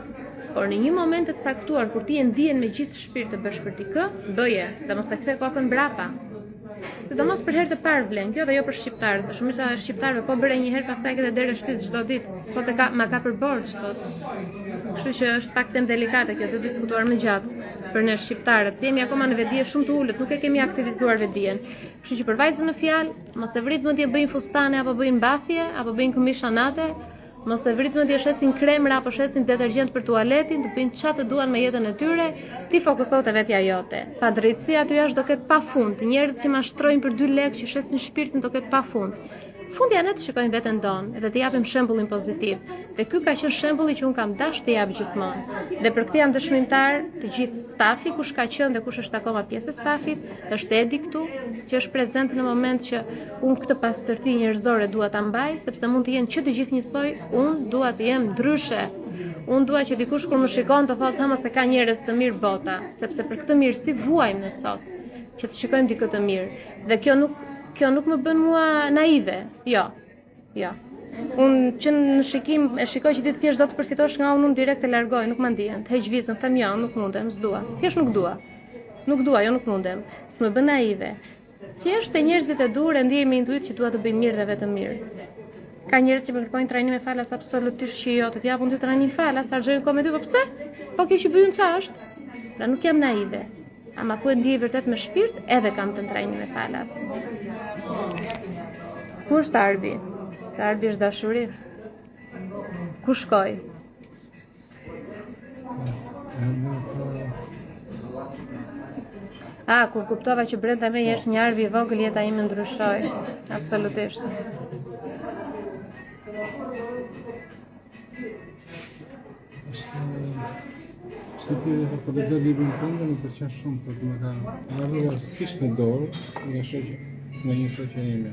por në një moment të caktuar kur ti e ndjen me gjithë shpirt të bësh për ti kë, bëje dhe mos ta kthe kokën mbrapa. Sidomos për herë të parë vlen kjo dhe jo për shqiptarët, se shumica e shqiptarëve po bëre një herë pastaj këtë derë shtëpisë çdo ditë, po të ma ka për borxh thotë. Kështu që është pak temë delikate kjo, të diskutuar më gjatë për ne shqiptarët, se jemi akoma në vedije shumë të ulët, nuk e kemi aktivizuar vedijen. Kështu që për vajzën në fjalë, mos e vrit mendje bëjnë fustane apo bëjnë mbathje apo bëjnë këmishanate, mos e vrit mendje shesin kremra apo shesin detergjent për tualetin, të bëjnë çfarë të duan me jetën e tyre, ti fokuso te vetja jote. Pa drejtësi aty jashtë do ketë pafund, njerëz që mashtrojnë për 2 lekë që shesin shpirtin do ketë pafund. Fundja ne të shikojmë veten tonë dhe të japim shembullin pozitiv. Dhe ky ka qenë shembulli që un kam dashur të jap gjithmonë. Dhe për këtë jam dëshmitar të gjithë stafi, kush ka qenë dhe kush është akoma pjesë e stafit, është Edi këtu, që është prezent në moment që un këtë pastërti njerëzore dua ta mbaj, sepse mund të jenë që të gjithë njësoj, un dua të jem ndryshe. Un dua që dikush kur më shikon të thotë se ka njerëz të mirë bota, sepse për këtë mirësi vuajmë ne sot, që të shikojmë dikë të mirë. Dhe kjo nuk më bën mua naive, jo. Unë që në shikim e shikoj që ti thjesht do të përfitosh nga unë direkt e largoj, nuk më ndihen, të heq vizën, them jo, nuk mundem, s'dua. Thjesht nuk dua. Nuk dua, jo nuk mundem. S'më bën naive. Thjesht te njerëzit e dur e ndiej me intuit që dua të bëj mirë dhe vetëm mirë. Ka njerëz që më kërkojnë trajnim me falas, absolutisht që jo, të t'japun ty trajnim falas, argjojnë kohë me ty, po pse? Po kjo që bëjun ç'është? Pra nuk jam naive. Ama ku e ndjej vërtet me shpirt, edhe kam të trajnim me falas. Ku është Arbi? Se Arbi është dashuri. Ku shkoj? Kur kuptova që brenda me është një Arbi i vogël, jeta ime ndryshoi. Absolutisht. Se ti po lexoj librin tënd, më pëlqen shumë se më ka ardhur rastësisht në dorë nga një shoqëri ime.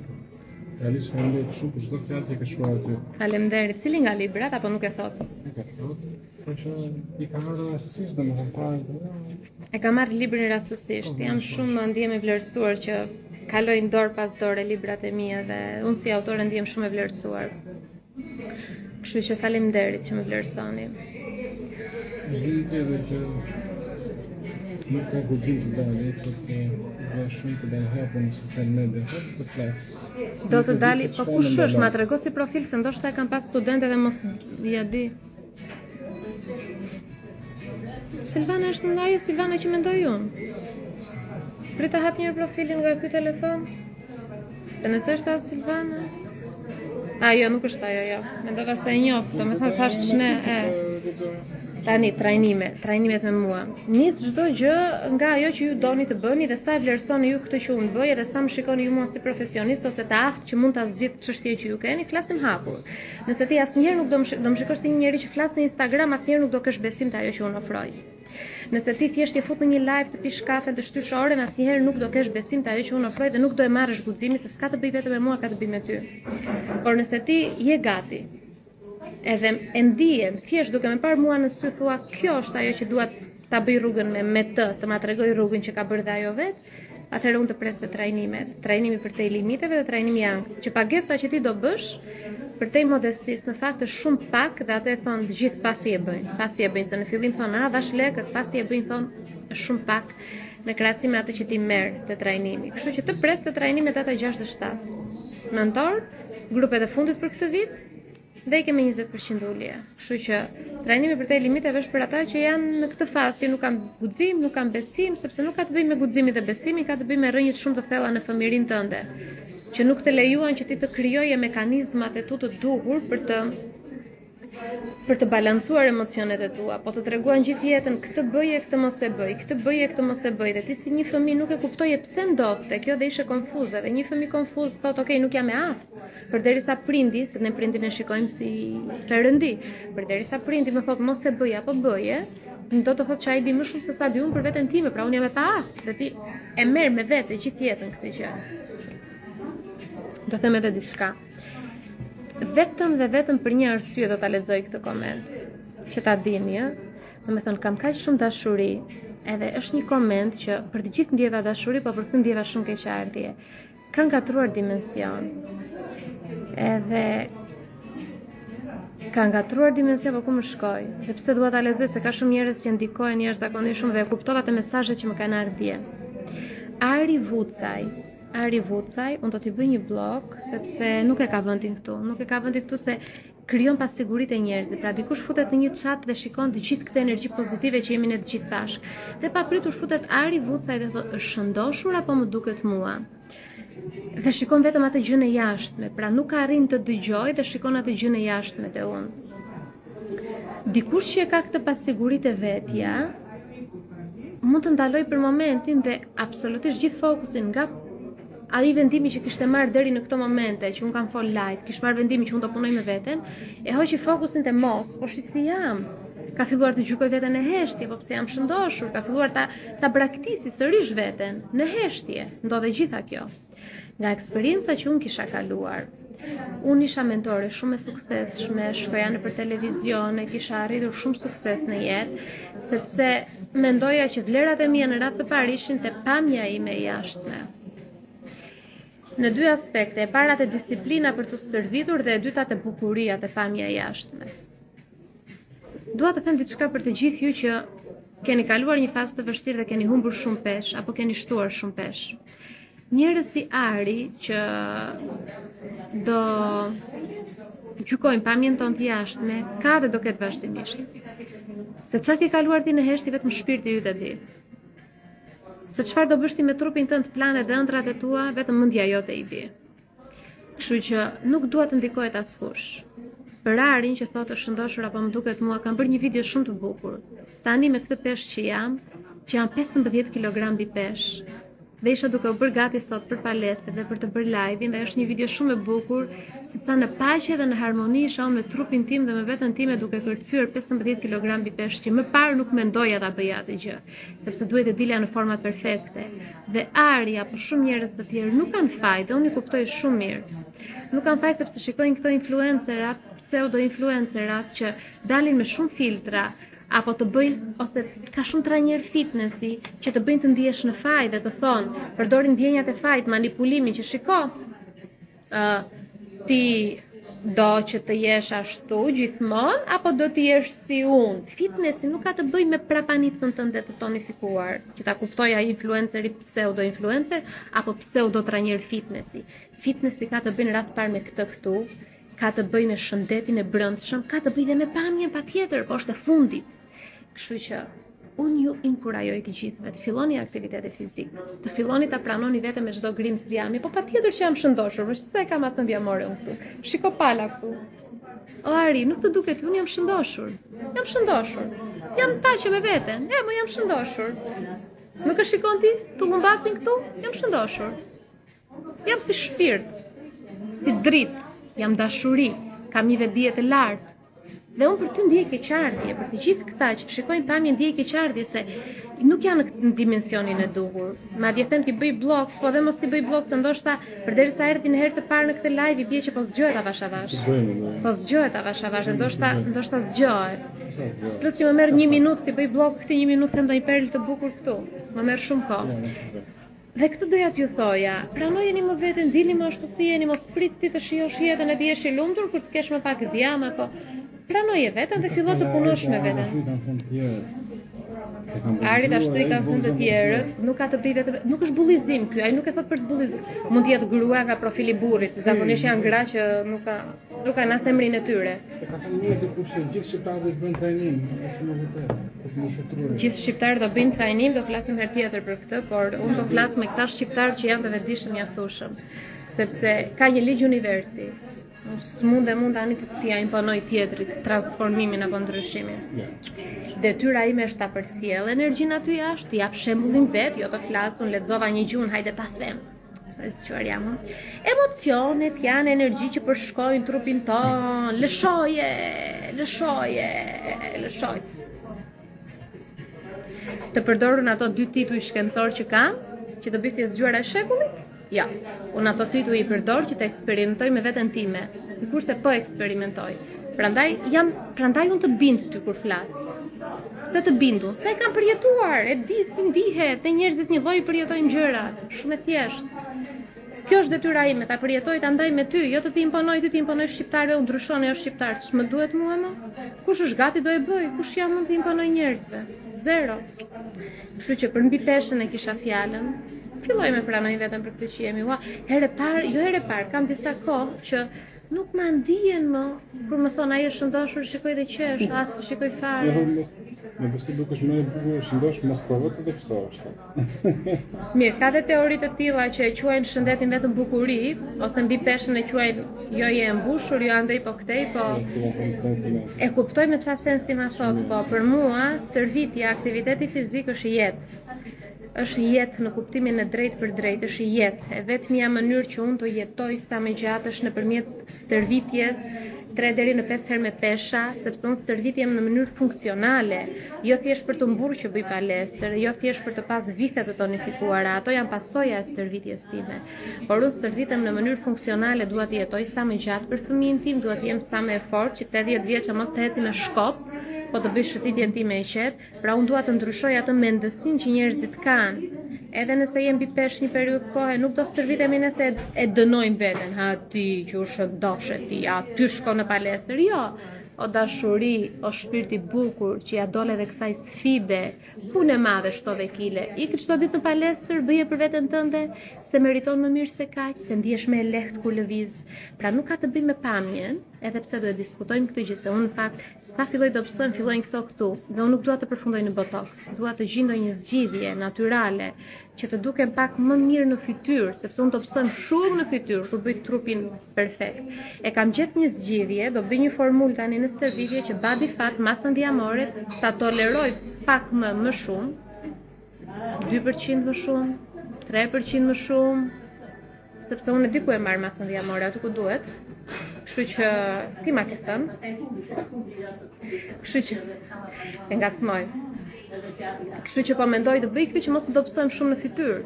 Realisht faleminderit shumë për çdo fjalë që ke shkruar aty. Faleminderit. Cili nga librat apo nuk e thot? E ka thot, por që i ka ardhur rastësisht domethënë para E kam marrë librin rastësisht. Jam shumë ndjem e vlerësuar që kalojnë dorë pas dore librat e mia dhe unë si autore ndjem shumë e vlerësuar. Kështu që faleminderit që më vlerësoni. Zgjidhje tjetër që nuk ka guxim të dalë, që të bëj shumë të dalë hapur në social media, të flas. Do të dali, po kush është, ma trego si profil se ndoshta e kam pas studente dhe mos ja di. Silvana është nga ajo Silvana që mendoj unë. Prita hap njërë profilin nga ky telefon. Se nëse është ajo Silvana. Jo, nuk është ajo, jo. Mendova se e njoh, domethënë thash ç'ne e. Tani trajnimet me mua. Nis çdo gjë nga ajo që ju doni të bëni dhe sa e vlerësoni ju këtë që unë bëj dhe sa më shikoni ju mua si profesionist ose të aftë që mund ta zgjidh çështje që ju keni, flasim hapur. Nëse ti asnjëherë nuk do më shikosh si një njerëz që flas në Instagram, asnjëherë nuk do kesh besim te ajo që unë ofroj. Nëse ti thjesht je fut në një live të pish kafe të shtysh orën, asnjëherë nuk do kesh besim te ajo që unë ofroj dhe nuk do e marrësh guximin se s'ka të bëj vetëm me mua, ka të bëj me ty. Por nëse ti je gati edhe e ndihem, thjesht duke më parë mua në sy thua, kjo është ajo që dua ta bëj rrugën me të ma tregoj rrugën që ka bërë dhe ajo vet, atëherë unë të pres të trajnimet, trajnimi për te limiteve dhe trajnimi janë, që pagesa që ti do bësh për te modestis në fakt është shumë pak dhe atë e thonë të gjithë pasi e bëjnë, se në fillim thonë, dash lekët, pasi e bëjnë thonë është shumë pak në krahasim me atë që ti merr te trajnimi. Kështu që të pres të trajnimet data 6 dhe 7. Nëntor, grupet e fundit për këtë vit, dhe i kemi 20% ulje. Kështu që trajnimi për te limiteve është për ata që janë në këtë fazë që nuk kanë guxim, nuk kanë besim, sepse nuk ka të bëjë me guximin dhe besimin, ka të bëjë me rrënjët shumë të thella në fëmijërinë tënde, që nuk të lejuan që ti të krijoje mekanizmat e tu të duhur për të balancuar emocionet e tua, po të treguan gjithë jetën këtë bëje, këtë mos e bëj, këtë bëje, këtë mos e bëj, dhe ti si një fëmijë nuk e kuptoje pse ndodhte kjo dhe ishe konfuze, dhe një fëmijë konfuz thotë, "Ok, nuk jam e aftë", përderisa prindi, se ne prindin e shikojmë si perëndi, përderisa prindi më thotë mos e bëj apo bëje, do të thotë që ai di më shumë se sa di unë për veten time, pra unë jam e paaftë, dhe ti e merr me vete gjithë jetën këtë gjë. Do them edhe diçka. Vetëm për një arsye do ta lexoj këtë koment, që ta dini, domethënë kam kaq shumë dashuri, edhe është një koment që për të gjithë ndjeva dashuri, po për këtë ndjeva shumë keqardhje. Kanë gatruar dimension. Edhe kanë gatruar dimension, po ku më shkoj? Dhe pse dua ta lexoj se ka shumë njerëz që ndikohen jashtëzakonisht shumë dhe e kuptova të mesazhet që më kanë ardhur. Ari Vucaj, unë do t'i bëj një blog, sepse nuk e ka vendin këtu se krijon pasiguritë e njerëzit. Pra dikush futet në një chat dhe shikon të gjithë këtë energji pozitive që jemi ne të gjithë bashkë. Dhe papritur futet Ari Vucaj dhe thotë, është shëndoshur apo më duket mua? Dhe shikon vetëm atë gjën e jashtme, pra nuk arrin të dëgjoj dhe shikon atë gjën e jashtme te unë. Dikush që e ka këtë pasiguritë e vetja, mund të ndaloj për momentin dhe absolutisht gjithë fokusin nga ai vendimi që kishte marrë deri në këto momente që un kam fol live, kish marrë vendimin që un do punoj me veten, e hoqi fokusin te mos, po si jam. Ka filluar të gjykoj veten në heshtje, po pse jam shëndoshur, ka filluar ta braktisi sërish veten në heshtje. Ndodhe gjitha kjo. Nga eksperienca që un kisha kaluar, un isha mentore shumë e suksesshme, shkoja nëpër televizion, e kisha arritur shumë sukses në jetë, sepse mendoja që vlerat e mia në radhë të parë ishin te pamja ime e jashtme. Në dy aspekte, e para te disiplina për të stërvitur dhe e dyta te bukuria te pamja e jashtme. Dua të them diçka për të gjithë ju që keni kaluar një fazë të vështirë dhe keni humbur shumë peshë apo keni shtuar shumë peshë. Njerëz si Ari që do gjykojnë pamjen tonë të jashtme, ka dhe do ketë vazhdimisht. Se çfarë ke kaluar ti në heshtje vetëm shpirti yt e di. Se çfarë do bësh ti me trupin tënd, planet dhe ëndrat e tua, vetëm mendja jote i di. Kështu që nuk dua të ndikohet askush. Për Arin që thotë është shëndoshur apo më duket mua, kam bërë një video shumë të bukur. Tani me këtë peshë që jam 15 kg mbi peshë. Dhe isha duke u bërë gati sot për palestër dhe për të bërë live-in dhe është një video shumë e bukur se sa në paqe dhe në harmoni isha unë me trupin tim dhe me veten time duke kërcyer 15 kg mbi peshë që më parë nuk mendoja ta bëja atë gjë, sepse duhet të dilja në format perfekte. Dhe Ari apo shumë njerëz të tjerë nuk kanë faj dhe unë i kuptoj shumë mirë. Nuk kanë faj sepse shikojnë këto influencerat, pseudo influencerat që dalin me shumë filtra, apo të bëjnë, ose ka shumë trajner fitnessi që të bëjnë të ndihesh në faj dhe të thonë, përdorin ndjenjat e fajt, manipulimin që shiko, ti do që të jesh ashtu gjithmonë, apo do të jesh si unë. Fitnessi nuk ka të bëjë me prapanicën tënde të tonifikuar, që ta kuptoj ai influenceri pseudo-influencer, apo pseudo-trajner fitnessi. Fitnessi ka të bëjë në radhë parë me këtë këtu, ka të bëjë me shëndetin e brendshëm, ka të bëjë dhe me pamjen patjetër, po është e fundit. Kështu që unë ju inkurajoj të gjithëve të filloni aktivitete fizike, të filloni ta pranoni vete me çdo grimës dhjami, po patjetër që jam shëndoshur, më se kam asnjë dhjamore unë këtu. Shiko pala këtu. O Ari, nuk të duket, unë jam shëndoshur. Jam shëndoshur. Jam në paqe me veten. Mo jam shëndoshur. Nuk e shikon ti? Tu humbacin këtu? Jam shëndoshur. Jam si shpirt, si dritë, jam dashuri, kam një vetdije të lartë. Dhe unë për ty ndjej keqardhje, për të gjithë këta që shikojnë pamjen ndjej keqardhje se nuk janë në dimensionin e duhur. Madje them ti bëj blog, po dhe mos ti bëj blog se ndoshta përderisa erdhi në herë të parë në këtë live i bie që po zgjohet avash avash. Po zgjohet avash avash, ndoshta zgjohet. Plus që më merr 1 minutë ti bëj blog, këtë 1 minutë them ndonjë perl të bukur këtu. Më merr shumë kohë. Dhe këtë doja t'ju thoja, pranojeni më veten, dilni më ashtu si jeni, mos prit ti të shijosh jetën e të jesh i lumtur kur të kesh më pak dhjam apo pranoje veten dhe fillo të punosh me veten. Ari ashtu i kanë thënë të tjerët, nuk ka të bëjë vetëm, nuk është bullizim ky, ai nuk e thot për të bullizim. Mund të jetë grua nga profili burrit, se zakonisht janë gra që nuk kanë as emrin e tyre. Ka thënë një dikush që gjithë shqiptarët bëjnë trajnim, është shumë e vërtetë. Gjithë shqiptarët do bëjnë trajnim, do flasim herë tjetër për këtë, por unë do flas me këta shqiptarë që janë të vetëdijshëm mjaftueshëm, sepse ka një ligj universi. Mund tani të t'ia imponoj tjetrit transformimin apo ndryshimin. Detyra ime është ta përcjell energjinë aty jashtë, të jap shembullin vet, jo të flas, unë lexova një gjuhë, hajde ta them. Sa sqar jam. Emocionet janë energji që përshkojnë trupin ton. Lëshoje. Të përdorun ato 2 tituj shkencor që kam, që të bëj si zgjuara e shekullit? Ja, unë ato tituj i përdor që të eksperimentoj me veten time, sikurse po eksperimentoj. Prandaj unë të bind ty kur flas. Se të bindu, se e kam përjetuar, e di si ndihet, te njerëzit një lloj përjetojnë gjërat, shumë e thjeshtë. Kjo është detyra ime, ta përjetoj ta ndaj me ty, jo të ti imponoj shqiptarëve, u ndryshoni jo shqiptar, ç'më duhet mua më? Kush është gati do e bëj, kush jam mund të imponoj njerëzve? Zero. Kështu që për mbi peshën e kisha fjalën. Filloj me pranoj vetëm për këtë që jemi. Herë e parë, kam disa kohë që nuk ma ndihen më, kur më thonë ai është shëndoshur, shikoj dhe qesh, as shikoj fare. Me besu dukesh më e bukur shëndosh, mos provo të depsohesh. Mirë, ka dhe teori të tilla që e quajnë shëndetin vetëm bukuri, ose mbi peshën e quajnë jo je e mbushur, jo andej po këtej, po e kuptoj me çfarë sensi ma thot, po për mua stërvitja, aktiviteti fizik është jetë. Është jetë në kuptimin e drejtë për drejtë, është jetë. E vetmja mënyrë që unë të jetoj sa më gjatë është nëpërmjet stërvitjes 3 deri në 5 herë me pesha, sepse unë stërvitjem në mënyrë funksionale, jo thjesht për të mburë që bëj palestër, jo thjesht për të pas vithe të tonifikuara, ato janë pasoja e stërvitjes time. Por unë stërvitem në mënyrë funksionale, dua të jetoj sa më gjatë për fëmijën tim, dua të jem sa më e fortë, që 80 vjeç mos të eci me shkop, po të bëj shëtitjen time e qetë, pra unë dua të ndryshoj atë mendësinë që njerëzit kanë. Edhe nëse jem mbi peshë një periudhë kohe, nuk do stërvitemi nëse e dënojmë veten. Ha ti që u shëndoshe ti, a ty shko në palestër. Jo, o dashuri, o shpirti bukur që ja dole dhe kësaj sfide, punë e madhe shto dhe kile. Ikë çdo ditë në palestër, bëje për veten tënde, se meriton më mirë se kaq, se ndihesh më e lehtë kur lëviz. Pra nuk ka të bëjë me pamjen, edhe pse do e diskutojmë këtë gjë, se unë në fakt sa filloj të obsojmë, fillojnë këto këtu, dhe unë nuk dua të përfundoj në botox, dua të gjendoj një zgjidhje natyrale që të duken pak më mirë në fytyrë, sepse unë të obsojmë shumë në fytyrë kur bëj trupin perfekt. E kam gjetë një zgjidhje, do bëj një formulë tani në stërvitje që body fat, masën diamore, ta toleroj pak më shumë, 2% më shumë, 3% më shumë, sepse unë e di ku e marr masën diamore, aty ku duhet. Kështu që ti ma ke thënë. Kështu që e ngacmoj. Kështu që po mendoj të bëj këtë që mos të dobësojmë shumë në fytyrë.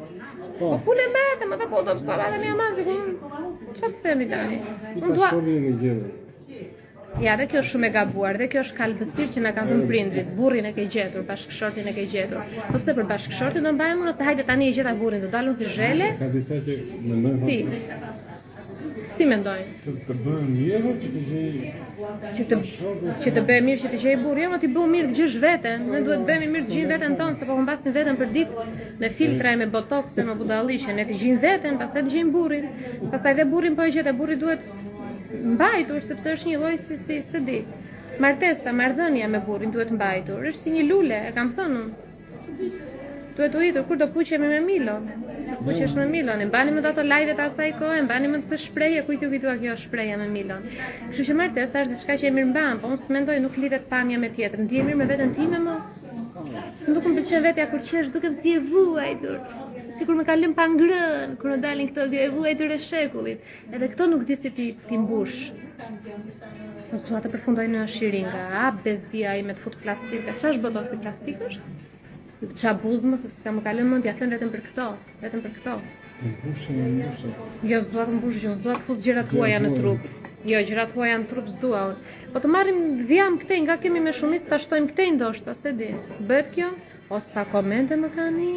Po pule mbete, më të po dobësoj, edhe një amazi ku çfarë themi tani? Unë dua Ja, dhe kjo është shumë e gabuar, dhe kjo është kalbësirë që na kanë thënë prindrit. Burrin e ke gjetur, bashkëshortin e ke gjetur. Po pse për bashkëshortin do mbajmë ose hajde tani e gjeta burrin, do dalun si zhele? Ka disa që mendojnë Si? Si mendojnë? të bëhen mirë që të gjej Që të bëjë mirë që të gjej burr, jo, ma ti bëu mirë të gjesh veten. Ne duhet bëhemi mirë të gjejmë veten tonë, se po humbasim veten për ditë me filtra e me botox e me budalliqe. Ne të gjejmë veten, pastaj të gjejmë burrin. Pastaj dhe burrin po e gjet, e burri duhet mbajtur sepse është një lloj si se di. Martesa, marrëdhënia me burrin duhet mbajtur. Është si një lule, e kam thënë unë. Duhet u hitur kur do puqemi me Milon. Puqesh me Milon, e mbani më ato live-et asaj kohe, mbani më të shprehje, kujtu kjo shprehja me Milon. Kështu që martesa është diçka që e mirëmban, po unë s'mendoj nuk lidhet pamja me tjetër. Ndiej mirë me veten time më. Nuk më pëlqen vetja kur qesh dukem si e vuajtur. Sikur më ka lënë pa ngrënë, kur më dalin këto e vuajtur e shekullit. Edhe këto nuk di si ti mbush. Mos dua të përfundoj në shiringa, bezdia ime të fut plastika. Ç'është botoksi plastik është? Qa buzmë, se s'ka më kalën mend, ja them vetëm për këto. Jo, s'dua të mbush gjë, s'dua të fus gjërat huaja në trup. Jo, gjërat huaja në trup s'dua unë. Po të marrim vjam këtej, nga kemi me shumicë, ta shtojmë këtej ndoshta, se di. Bëhet kjo? Ose ta komente më kanë.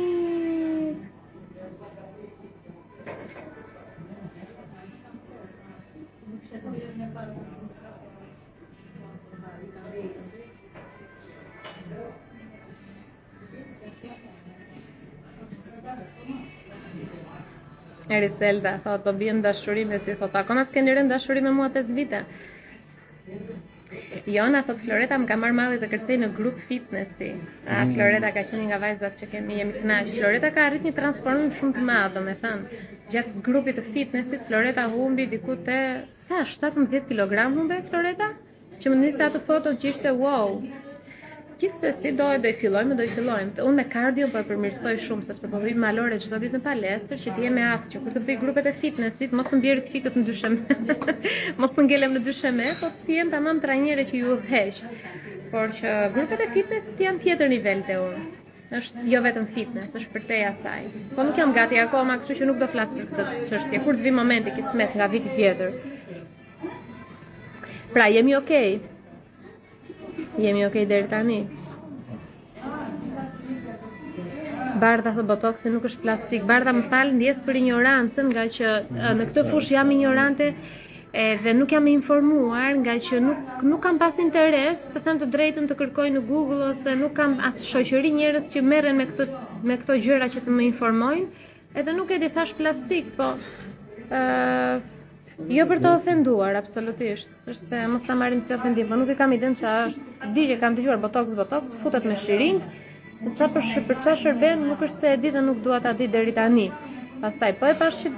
Eriselda, thot, do bjem dashuri me ty, thot, akoma s'keni rënë dashuri me mua 5 vite. Jona, thot, Floreta më ka marrë malli të kërcej në grup fitnessi. Floreta ka qenë nga vajzat që jemi kënaq. Floreta ka arrit një transformim shumë të madh, domethënë. Gjatë grupit të fitnessit, Floreta humbi diku te sa 17 kg humbe Floreta, që më nisi atë foton që ishte wow. Gjithsesi do i fillojmë. Unë me kardio po e përmirësoj shumë sepse po vi malore çdo ditë në palestër që të jem e aftë që kur të bëj grupet e fitnessit mos të mbjerrit fikët në dysheme. Mos të ngelem në dysheme, po të jem tamam trajnere që ju udhëheq. Por që grupet e fitnessit janë tjetër nivel te unë. Është jo vetëm fitness, është për te asaj. Po nuk jam gati akoma, kështu që nuk do flas për këtë çështje. Kur të vi momenti kismet nga viti tjetër. Pra, jemi okay. Jemi okay deri tani. Bardha thë botoksi nuk është plastik. Bardha më fal, ndjes për ignorancën, nga që në këtë fushë jam ignorante dhe nuk jam informuar, nga që nuk kam pas interes, të them të drejtën të kërkoj në Google ose nuk kam as shoqëri njerëz që merren me këto gjëra që të më informojnë, edhe nuk e di thash plastik, po jo për të ofenduar, absolutisht, se mos ta marrim si ofendim, po nuk e kam iden ç'a është. Di që kam dëgjuar botox, futet me shiring, se ç'a për ç'a shërben, nuk është se e di dhe nuk dua ta di deri tani. Pastaj po e pash që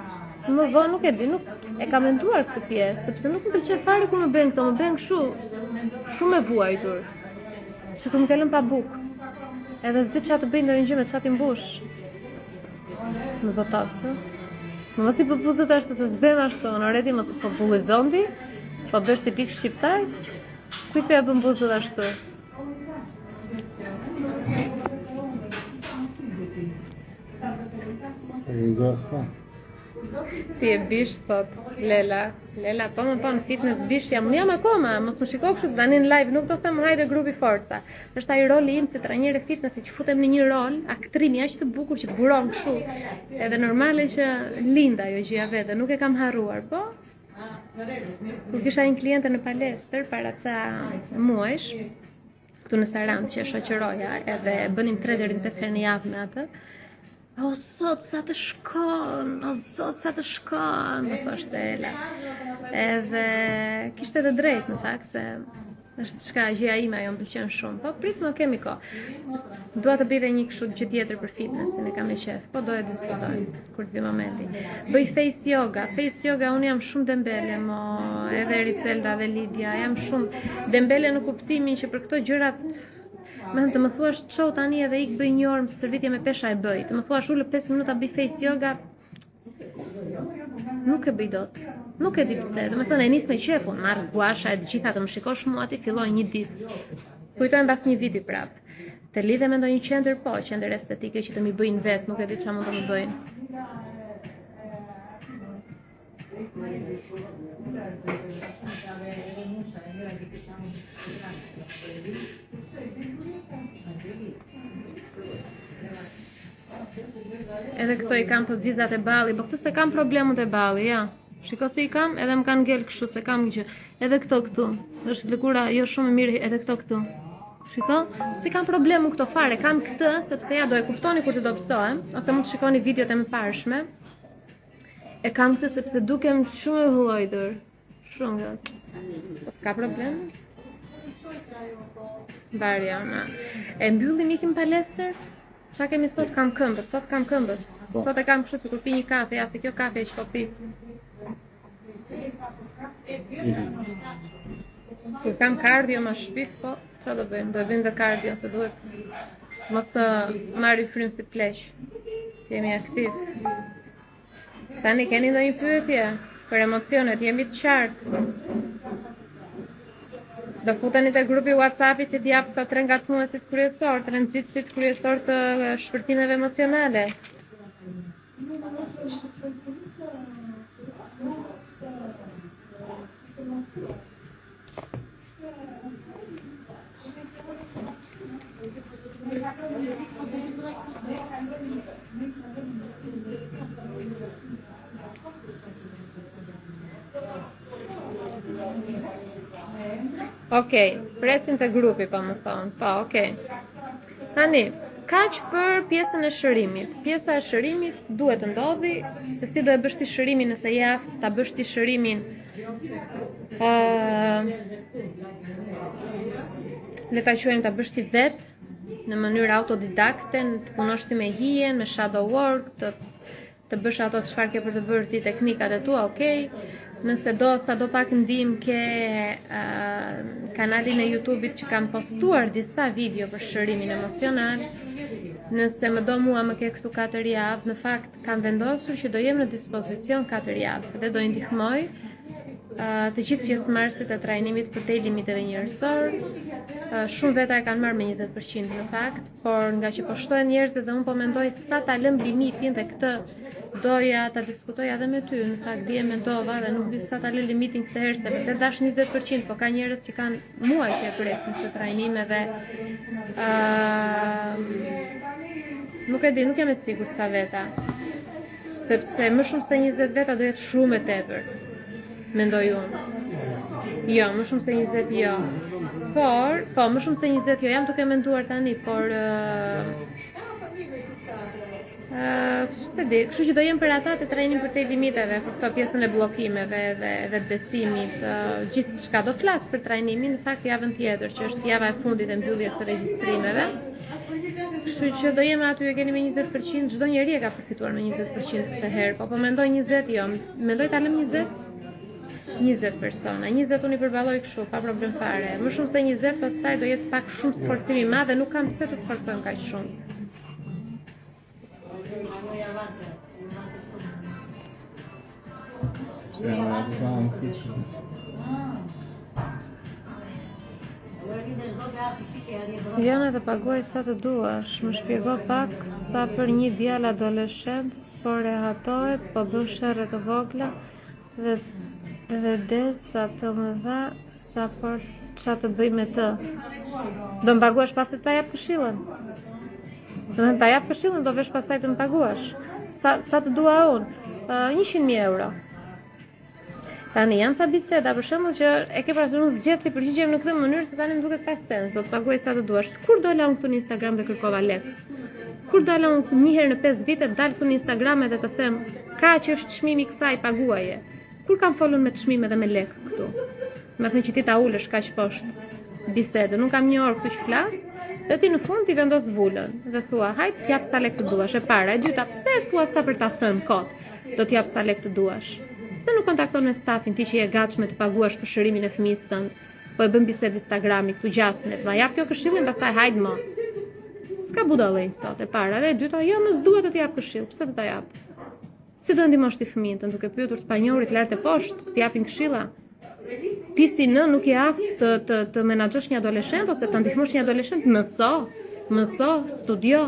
më vonë nuk e di, nuk e kam menduar këtë pjesë, sepse nuk më pëlqen fare kur më bën këto, më bën kështu shumë e vuajtur. Sikur më kalon pa bukë. Edhe s'di ç'a të bëj ndonjë gjë me ç'a ti mbush. Me botox. Më mos i përbuzet ashtu se s'bën ashtu, në redi mos po bullizon ti, po bësh tipik shqiptar, kujt pe bën buzët ashtu? Ti e bish, thot Lela, po më në fitness bish jam, unë jam akoma, mos më shiko kështu tani në live, nuk do them hajde grupi forca. Është ai roli im si trajnere fitnessi që futem në një rol, aktrimi aq të bukur që të buron kështu. Edhe normale që lind ajo gjëja vetë, nuk e kam harruar, po. Kur kisha një kliente në palestër para ca muajsh, këtu në Sarandë që e shoqëroja, edhe bënim 3 deri në 5 herë në javë me atë. O zot sa të shkon, më thoshte Ela. Edhe kishte edhe drejt në fakt se është diçka gjëja ime, ajo më pëlqen shumë. Po prit më kemi kohë. Dua të bëj edhe një kështu gjë tjetër për fitnessin, e kam me qef. Po do e diskutojmë kur të vi momenti. Bëj face yoga. Face yoga unë jam shumë dembele, edhe Riselda dhe Lidia, jam shumë dembele në kuptimin që për këto gjërat të më thuash çau tani edhe ik bëj një orë më stërvitje me pesha e bëj. Të më thuash ulë 5 minuta bëj face yoga. Nuk e bëj dot. Nuk e di pse. Domethënë e nis me qef, unë marr guasha e të gjitha të më shikosh mua aty filloj një ditë. Kujtojmë pas një viti prap. Të lidhe me ndonjë qendër, po, qendër estetike që të mi bëjnë vetë, nuk e di çfarë mund të më bëjnë. Edhe këto i kam të vizat e balli, po këtë se kam problemet e balli, ja. Shiko se i kam, edhe më kanë ngel kështu, se kam gjë. Edhe këto këtu, është lëkura jo shumë e mirë, edhe këto këtu. Shiko, si kam problemu këto fare, kam këtë, sepse ja do e kuptoni kur të do pësohem, ose mund të shikoni videot e më parshme. E kam këtë sepse dukem shumë e huajtër, shumë gëtë. Po s'ka problem? Barja, na. E mbyllim ikim palestër? Qa kemi sot kam këmbët, sot kam këmbët. Sot e kam kështu si kur pi një kafe, ja se kjo kafe që po pi. Kur kam kardio ma shpif, po, qa do bëjmë? Do e bëjmë dhe kardio, se duhet mos të marri frymë si pleq. Jemi aktiv. Tani keni ndonjë pyetje për emocionet, jemi të qartë. Do futeni te grupi WhatsApp-i që t'jap këto 3 ngacmuesit kryesor, 3 nxitësit kryesor të shpërtimeve emocionale. Okej, presin të grupi, po më thonë. Po, okej. Tani, kaq për pjesën e shërimit. Pjesa e shërimit duhet të ndodhi, se si do e bësh ti shërimin nëse jaft, ta bësh ti shërimin le ta quajmë ta bësh ti vet në mënyrë autodidakte, të punosh ti me hijen, me shadow work, të bësh ato çfarë ke për të bërë ti, teknikat e tua, okej. Nëse do sa do pak ndihmë ke kanalin e YouTube-it që kam postuar disa video për shërimin emocional. Nëse më do mua më ke këtu 4 javë, në fakt kam vendosur që do jem në dispozicion 4 javë dhe do i ndihmoj të gjithë pjesëmarrësit e trajnimit për te limiteve njerëzor. Shumë veta e kanë marrë me 20% në fakt, por nga që po shtohen njerëzit dhe unë po mendoj sa ta lëm limitin dhe këtë doja ta diskutoj edhe me ty, në fakt dje mendova dhe nuk di sa ta lë limitin këtë herë se vetë dash 20%, po ka njerëz që kanë muaj që e presin këtë trajnim edhe nuk e di, nuk jam e sigurt sa veta. Sepse më shumë se 20 veta do jetë shumë e tepërt. Mendoj unë. Jo, më shumë se 20 jo. Por, po, më shumë se 20 jo, jam duke menduar tani, por se di, kështu që do jem për ata të trajnim për te limiteve, për këto pjesën e bllokimeve dhe besimit, gjithë shka do flas për trajnimin, në fakt javën tjetër, që është java e fundit e mbylljes të regjistrimeve. Kështu që do jem aty e keni me 20%, çdo njeri e ka përfituar me 20% këtë herë, po mendoj 20 jo, mendoj ta lëm 20 persona, 20 unë i përballoj kështu, pa problem fare. Më shumë se 20, pastaj do jetë pak shumë sforcim i madh dhe nuk kam pse të sforcojmë kaq shumë. Jana të paguaj sa të duash, më shpjego pak sa për një djalë adoleshent, s'po rehatohet, po bën sherrë të vogla dhe des sa të më dha, sa por qa të bëj me të. Do më paguash pasi ta jap këshillën? Do më ta jap këshillën, do vesh pastaj të më paguash. Sa të dua unë? 100.000 euro. Tani janë sa biseda, për shembull që e ke parasysh unë zgjedh të përgjigjem në këtë mënyrë se tani më duket pa sens, do të paguaj sa të duash. Kur dola unë këtu në Instagram dhe kërkova lek? Kur dola unë një herë në 5 vite dal këtu në Instagram dhe të them, kaq është çmimi i kësaj, paguaje. Kur kam folur me çmim edhe me lek këtu? Me thënë që ti ta ulesh kaq poshtë bisedën. Unë kam një orë këtu që flas, dhe ti në fund ti vendos vulën dhe thua, hajt jap sa lek të duash. E para, e dyta, pse e thua sa për ta thënë kot? Do t'jap sa lek të duash. Pse nuk kontakton me stafin ti që je gatshme të paguash për shërimin e fëmijës tënd? Po e bën bisedë Instagrami këtu gjasnet. Ma jap kjo këshillin, pastaj hajt më. S'ka budallëj sot, e para, dhe e dyta, jo më s'duhet të të jap këshill. Pse të ta jap? Si do ndihmosh ti fëmijën tënd duke pyetur të panjohurit lart e poshtë, të japin këshilla? Ti si në nuk je aft të menaxhosh një adoleshent ose të ndihmosh një adoleshent? Mëso, studio.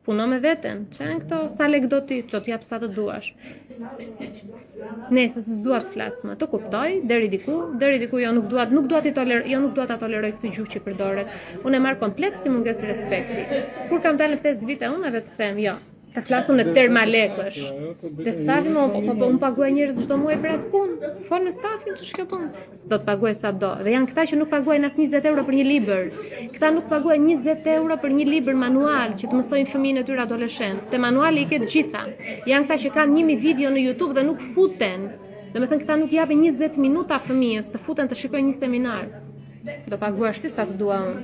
puno me veten. Çan këto sa lek do ti, do t'jap sa të duash. Nëse s'dua të flas më, të kuptoj, deri diku jo nuk dua ta toleroj këtë gjuhë që përdoret. Unë e marr komplet si mungesë respekti. Kur kam dalë 5 vite unë edhe të them, jo, të flasun në terma lekësh. Te stafi unë paguaj njerëz çdo muaj për atë punë. Fol në stafin ç'është kjo punë. S'do të paguaj sa do. Dhe janë këta që nuk paguajnë as 20 euro për një libër. Këta nuk paguajnë 20 euro për një libër manual që të mësojnë fëmijën e tyre adoleshent. Te manuali i ke të gjitha. Janë këta që kanë 1000 video në YouTube dhe nuk futen. Domethënë këta nuk japin 20 minuta fëmijës të futen të shikojnë një seminar. Do paguash ti sa të dua unë.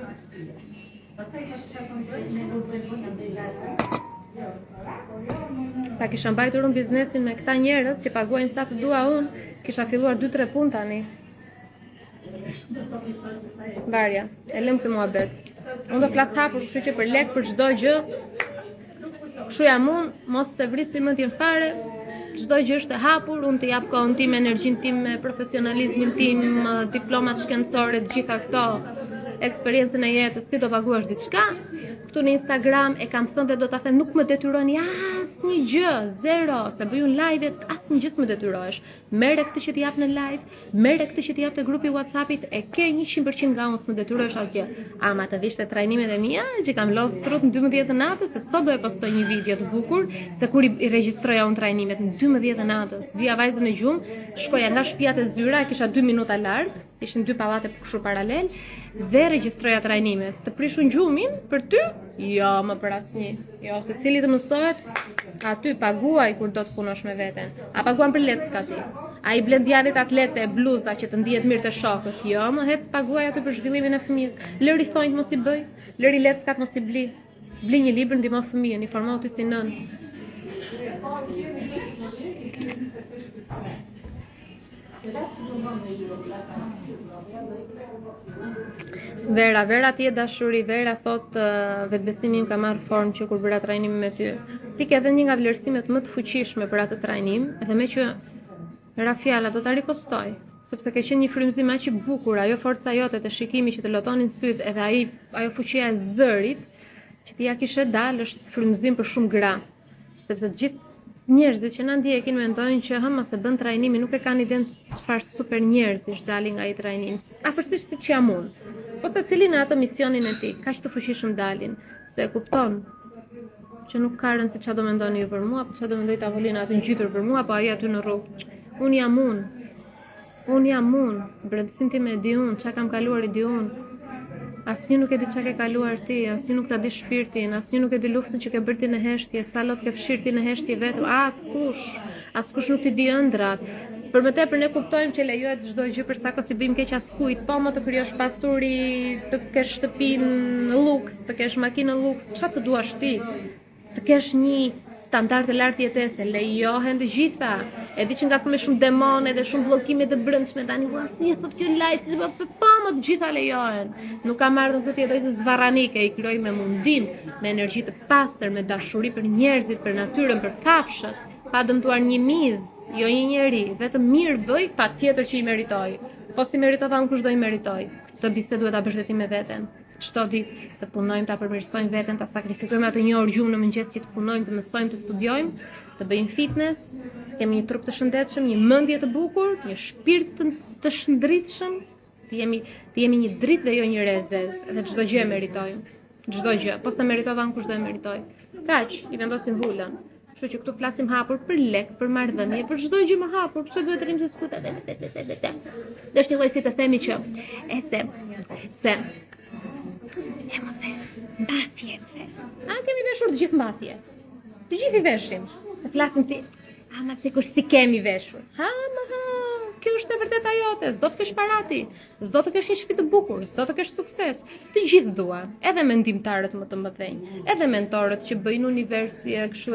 Ta kisha mbajtur unë biznesin me këta njerëz që paguajnë sa të dua unë, kisha filluar 2-3 punë tani. Varja, e lëm këtë muhabet. Unë do flas hapur, kështu që për lek për çdo gjë. Kështu jam unë, mos se vrisni mendjen fare. Çdo gjë është e hapur, unë të jap kohën tim, energjinë tim, profesionalizmin tim, diplomat shkencore, të gjitha këto, eksperiencën e jetës, ti do paguash diçka. Këtu në Instagram e kam thënë dhe do ta them, nuk më detyroni asnjë gjë, zero, se bëj unë live, asnjë gjë s'më detyrohesh. Merre këtë që të jap në live, merre këtë që të jap te grupi WhatsAppit, e ke 100% nga unë, s'më detyrohesh asgjë. Ama të vish te trajnimet e mia, që kam lodh trut në 12 të natës, se sot do e postoj një video të bukur, se kur i regjistroja unë trajnimet në 12 të natës, vija vajzën e gjumë, shkoja nga shtëpia te Zyra, kisha 2 minuta larg, ishin 2 pallate kështu paralel, dhe regjistroja trajnimet. Të prishun gjumin për ty? Jo, më për asnjë. Jo, se cili të mësohet, aty paguaj kur do të punosh me veten. A paguan për leckat ti? A i blen djalit atlete, bluza që të ndihet mirë të shokët? Jo, më hec paguaj aty për zhvillimin e fëmijës. Lëri thonjt mos i bëj, lëri leckat mos i bli. Bli një libër, ndihmo fëmijën, i formohu ti si nën. Vera ti e dashuri, Vera thot vetbesimi im ka marrë formë që kur bëra trajnimin me ty. Ti ke edhe një nga vlerësimet më të fuqishme për atë trajnim, edhe me që era fjala do ta ripostoj, sepse ke qenë një frymëzim aq i bukur, ajo forca jote të shikimi që të lotonin syt, edhe ajo fuqia e zërit që ti ja kishe dalë është frymëzim për shumë gra, sepse të gjithë njerëzit që na ndjekin mendojnë që mos e bën trajnimin, nuk e kanë iden çfarë super njerëzish dalin nga ai trajnim. Afërsisht siç jam unë. Po secili në atë misionin e tij, kaq të fuqishëm dalin, se e kupton që nuk ka rëndësi çfarë do mendoni ju për mua, apo çfarë do mendoj tavolina aty ngjitur për mua, apo ai aty në rrugë. Unë jam unë. Brendësinë time e di unë, çka kam kaluar i di unë. Asnjë nuk e di çka ke kaluar ti, asnjë nuk ta di shpirtin, asnjë nuk e di luftën që ke bërë ti në heshtje, sa lot ke fshirë ti në heshtje vetëm, askush nuk ti di ëndrat. Për më tepër ne kuptojmë që lejohet çdo gjë për sa kohë si bëjmë keq askujt, po më të krijosh pasuri, të kesh shtëpinë luks, të kesh makinë luks, çfarë të duash ti? Të kesh një standard të lartë jetese, lejohen të gjitha. E di që ngacmoj shumë demone dhe shumë bllokime të brendshme tani, si e thot kjo live, si më të gjitha lejohen. Nuk kam ardhur këtë jetoj se zvarranike, i krijoj me mundim, me energji të pastër, me dashuri për njerëzit, për natyrën, për kafshët, pa dëmtuar një mizë, jo një njeri, vetëm mirë bëj, patjetër që i meritoj. Po si meritova unë kush do i meritoj? Këtë bisedë duhet ta bësh ti me veten. Çdo ditë të punojmë, ta përmirësojmë veten, ta sakrifikojmë atë një orë gjumë në mëngjes që të punojmë, të mësojmë, të studiojmë, të bëjmë fitness, kemi një trup të shëndetshëm, një mendje të bukur, një shpirt të shndritshëm, të jemi një dritë dhe jo një rezez, dhe çdo gjë e meritojmë. Çdo gjë, po sa meritova unë kush do e meritoj. Kaq, i vendosim vulën. Kështu që këtu flasim hapur për lek, për marrëdhënie, për çdo gjë më hapur, pse duhet të rrim se skuta. Dhe është një lloj si të themi që se e mos e mbathje se. Kemi veshur të gjithë mbathje. Të gjithë i veshim. Të flasim si ama sikur si kemi veshur. Kjo është e vërteta jote, s'do të kesh parati, s'do të kesh një shtëpi të bukur, s'do të kesh sukses. Të gjithë duan, edhe mendimtarët më të mëdhenj, edhe mentorët që bëjnë universi e kështu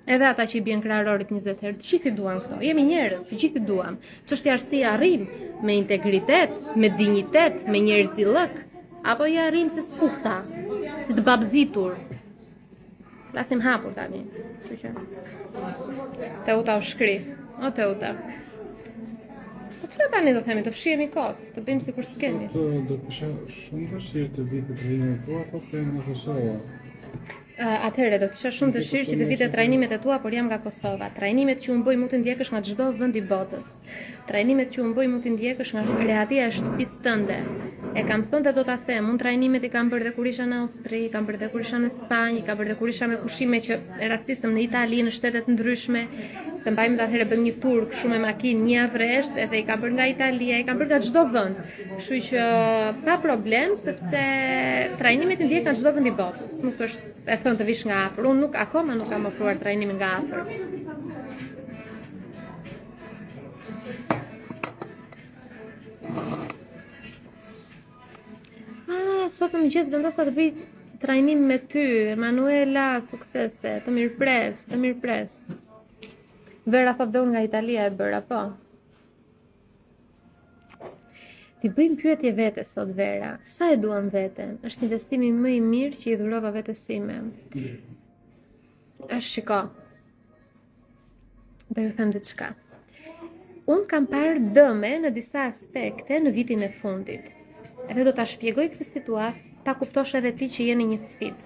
edhe ata që i bien kraharorit 20 herë, të gjithë duan këto. Jemi njerëz, të gjithë duam. Ç'është arsia arrim me integritet, me dinjitet, me njerëzillëk, apo ja arrim si skutha, si të babzitur. Flasim hapur tani, kështu që Teuta u shkri, o Teuta. Po çfarë tani do themi, të fshihemi kot, të bëjmë sikur s'kemi. Do kisha shumë dëshirë të vi të trajnimet tua, apo të nga Kosova. Atëherë do kisha shumë dëshirë që të vite trajnimet e tua, por jam nga Kosova. Trajnimet që unë bëj mund të ndjekësh nga çdo vend i botës. Trajnimet që unë bëj mund të ndjekësh nga rehatia e shtëpisë tënde. E kam thënë dhe do ta them, unë trajnimet i kam bërë dhe kur isha në Austri, kam bërë dhe kur isha në Spanjë, kam bërë dhe kur isha me pushime që e rastisëm në Itali, në shtetet ndryshme. Se mbajmë atëherë bëjmë një tur kështu me makinë një avresht, edhe i kam bërë nga Italia, i kam bërë nga çdo vend. Kështu që pa problem, sepse trajnimet i ndjek nga çdo vend i botës. Nuk është e thënë të vish nga afër. Unë akoma nuk kam ofruar trajnimin nga afër. Sot në mëngjes vendosa të bëj trajnim me ty, Emanuela, suksese, të mirëpres. Vera thot dhe unë nga Italia e bëra, po. Ti bëjmë pyetje vetes sot, Vera. Sa e duam veten? Është investimi më i mirë që i dhurova vetes time. Shiko. Do ju them diçka. Unë kam parë dëme në disa aspekte në vitin e fundit. Edhe do ta shpjegoj këtë situatë, ta kuptosh edhe ti që je në një sfidë.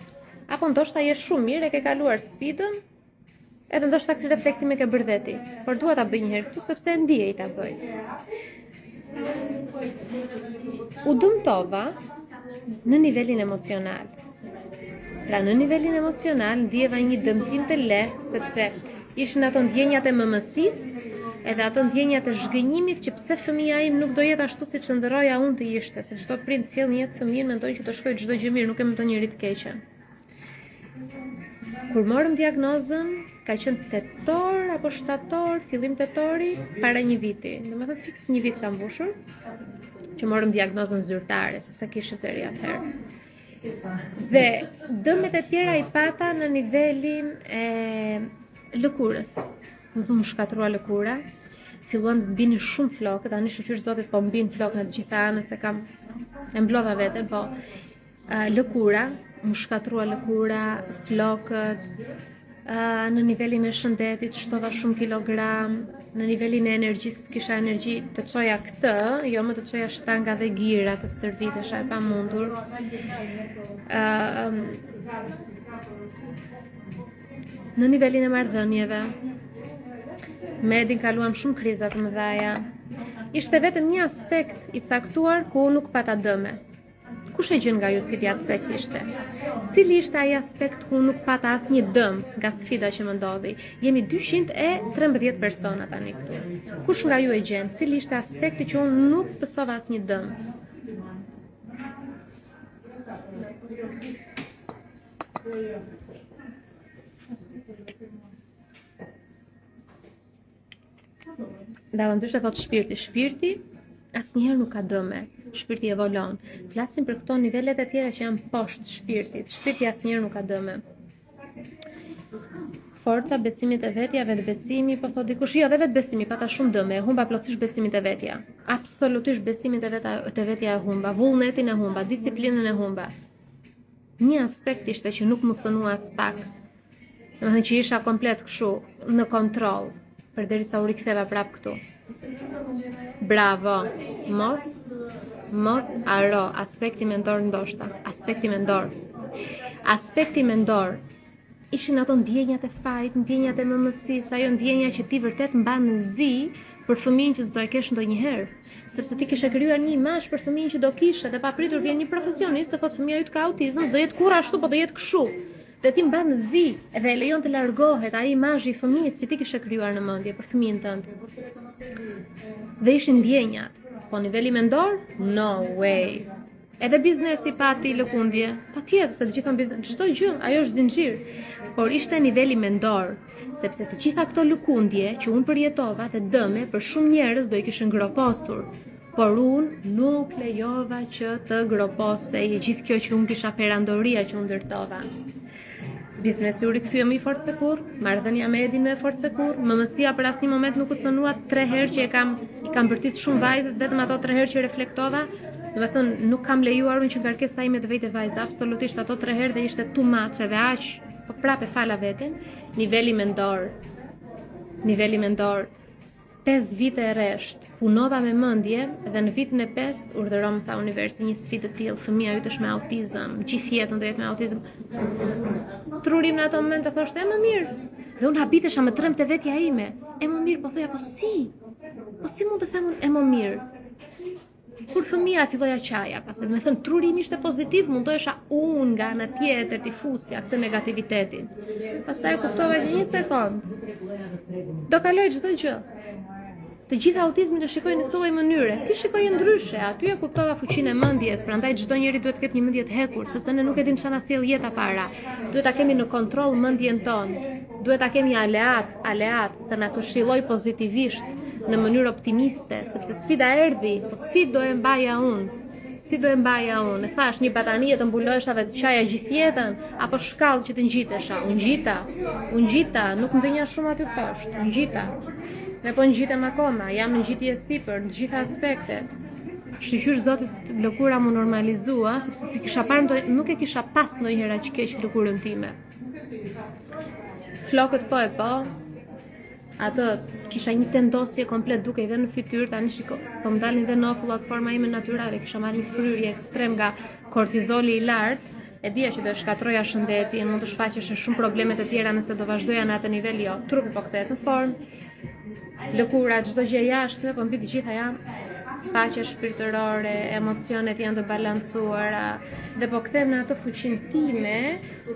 Apo ndoshta je shumë mirë, e ke kaluar sfidën, edhe ndoshta këtë reflektim e ke bërë dhe ti. Por dua ta bëj një herë këtu sepse ndjej ta bëj. U dëmtova në nivelin emocional. Pra në nivelin emocional ndjeva një dëmtim të lehtë sepse ishin ato ndjenjat e mëmësisë, edhe ato ndjenjat e zhgënjimit që pse fëmia im nuk do jetë ashtu siç ndëroja unë të ishte, se çdo prind sjell një jetë fëmijën mendon që të shkojë çdo gjë mirë, nuk e mendon njëri të keqen. Kur morëm diagnozën, ka qenë tetor apo shtator, fillim tetori, para një viti. Domethënë fiks një vit ka mbushur që morëm diagnozën zyrtare, se sa kishte deri atëherë. Dhe dëmet e tjera i pata në nivelin e lëkurës. Më shkatrua lëkura, filluan të mbini shumë flokë, tani shqyr zotit po mbin flokë në të gjitha anët, se kam e mblodha veten, po lëkura, më shkatrua lëkura, flokët, në nivelin e shëndetit shtova shumë kilogram, në nivelin e energjisë kisha energji të çoja këtë, jo më të çoja shtanga dhe gira të stërvitesha e pamundur. Në nivelin e marrëdhënieve, me Edin kaluam shumë kriza të mëdhaja. Ishte vetëm një aspekt i caktuar ku unë nuk pata dëme. Kush e gjen nga ju cili aspekt ishte? Cili ishte ai aspekt ku unë nuk pata asnjë dëm nga sfida që më ndodhi? Jemi 213 persona tani këtu. Kush nga ju e gjen? Cili ishte aspekti që unë nuk pësova asnjë dëm? Dhe ndysh e thot shpirti. Shpirti asnjëherë nuk ka dëme. Shpirti evolon. Flasim për këto nivelet e tjera që janë poshtë shpirtit. Shpirti asnjëherë nuk ka dëme. Forca, besimit e vetja, vetbesimi, po thot dikush, jo, dhe vetbesimi pata shumë dëme, e humba plotësisht besimit e vetja. Absolutisht besimit e vetja e humba, vullnetin e humba, disiplinën e humba. Një aspekt ishte që nuk më cënua as pak. Domethënë që isha komplet kështu në kontroll. Përderisa u riktheva prap këtu. Bravo. Mos haro aspekti mendor ndoshta, aspekti mendor. Ishin ato ndjenjat e fajit, ndjenjat e mëmësisë, ajo ndjenja që ti vërtet mban në zi për fëmijën që s'do e kesh ndonjëherë. Sepse ti kishe krijuar një imazh për fëmijën që do kishe, dhe papritur vjen një profesionist dhe thotë fëmia yt ka autizëm, s'do jetë kurrë ashtu, po do jetë kështu. Dhe ti mban në zi dhe e lejon të largohet ai imazhi i fëmijës që ti kishe krijuar në mendje për fëmijën tënd. Dhe ishin ndjenjat, po niveli mendor? No way. Edhe biznesi pati lëkundje, patjetër, se të gjitha biznes, çdo gjë, ajo është zinxhir. Por ishte niveli mendor, sepse të gjitha këto lëkundje që unë përjetova dhe dëme për shumë njerëz do i kishin groposur. Por unë nuk lejova që të groposte gjithë kjo që unë kisha perandoria që unë ndërtova. Biznesi u rikthye më i fortë se kurrë, marrëdhënia me Edin më e fortë se kurrë, mëmësia për asnjë moment nuk u cënua 3 herë që i kam bërtit shumë vajzës, vetëm ato 3 herë që reflektova. Domethënë nuk kam lejuar unë që ngarkesa ime të vejte vajzë, absolutisht ato 3 herë dhe ishte too much edhe aq, po prapë fala veten. Niveli mendor. 5 vite e rresht, punova me mendje dhe në vitin e 5 urdhëron tha universi një sfidë të tillë, fëmia yt është me autizëm, gjithë jetën do jetë me autizëm. Trurim në ato momente thoshte, më mirë. Dhe unë habitesha me tremte vetja ime. E më mirë, po thoja, po si? Po si mund të them unë e më mirë? Kur fëmia filloja qaja, pastaj do të thënë trurimi ishte pozitiv, mundohesha unë nga ana tjetër t'i fusja këtë negativitetin. Pastaj kuptova që një sekond do kaloj çdo gjë. Të gjithë autizmin e shikojnë në këtë lloj mënyre. Ti shikoje ndryshe, aty e kuptova fuqinë e mendjes, prandaj çdo njeri duhet të ketë një mendje të hekur, sepse ne nuk e dim çfarë na sjell jeta para. Duhet ta kemi në kontroll mendjen tonë. Duhet ta kemi aleat të na këshilloj pozitivisht në mënyrë optimiste, sepse sfida erdhi, po si do e mbaja unë? Si do e mbaja unë? E thash një batanie të mbulohesha dhe të qaja gjithë jetën, apo shkallë që të ngjitesha? Unë gjita, nuk më dënja shumë aty poshtë, unë gjita. Dhe po ngjitem akoma, jam në ngjitje sipër në të gjitha aspektet. Shqyr Zotit lëkura më normalizua, sepse si kisha parë, nuk e kisha pas ndonjëherë aq keq lëkurën time. Flokët po e po, atë kisha një tendosje komplet duke i dhe në fytyrë, tani shiko, po më dalin dhe në ofullat forma ime natyrale, kisha marrë një fryrje ekstrem nga kortizoli i lartë, e dija që do shkatroja shëndetin, mund të shfaqeshin shumë probleme të tjera nëse do vazhdoja në atë nivel, jo, trupi po kthehet në formë. Lëkura, çdo gjë jashtë, po mbi të gjitha jam paqe shpirtërore, emocionet janë të balancuara dhe po kthem në atë fuqinë time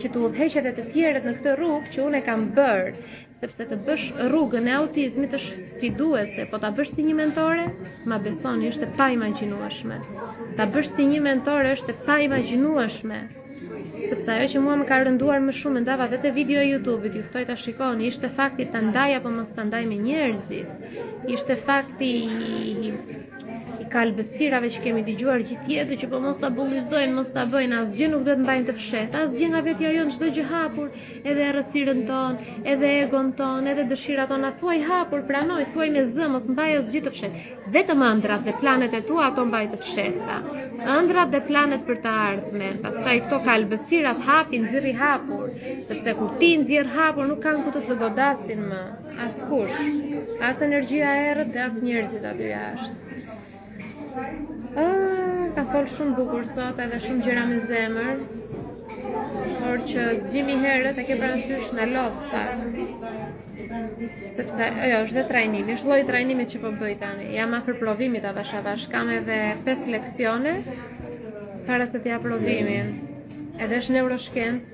që të udhëheq edhe të tjerët në këtë rrugë që unë e kam bërë, sepse të bësh rrugën e autizmit është sfiduese, po ta bësh si një mentore, ma besoni, është e paimagjinueshme. Ta bësh si një mentore është e paimagjinueshme. Sepse ajo që mua më ka rënduar më shumë, ndava vetë video e YouTube-it, ju ftoj ta shikoni, ishte fakti ta ndaj apo mos ta ndaj me njerëzit. Ishte fakti i kalbësirave që kemi dëgjuar gjithë jetën që po mos ta bullizojnë, mos ta bëjnë, asgjë nuk duhet mbajnë të fshehtë, asgjë nga vetja jonë, çdo gjë hapur, edhe errësirën tonë, edhe egon tonë, edhe dëshirat tona, thuaj hapur, pranoj, thuaj me zë, mos mbaj asgjë të fshehtë. Vetëm ëndrat dhe planet e tua ato mbaj të fshehta. Ëndrat dhe planet për të ardhmen. Pastaj këto kalbësirat hapin zirri hapur, sepse kur ti nxjerr hapur nuk kanë ku të godasin më, askush. As energjia e errët dhe as njerëzit aty jashtë. Kam folë shumë bukur sot edhe shumë gjëra me zemër, por që zgjimi herët e ke parasysh në lodh pak. Sepse jo, është dhe trajnimi, është lloji trajnimit që po bëj tani. Jam afër provimit avash avash, kam edhe 5 leksione para se t'ja provimin. Edhe është neuroshkencë.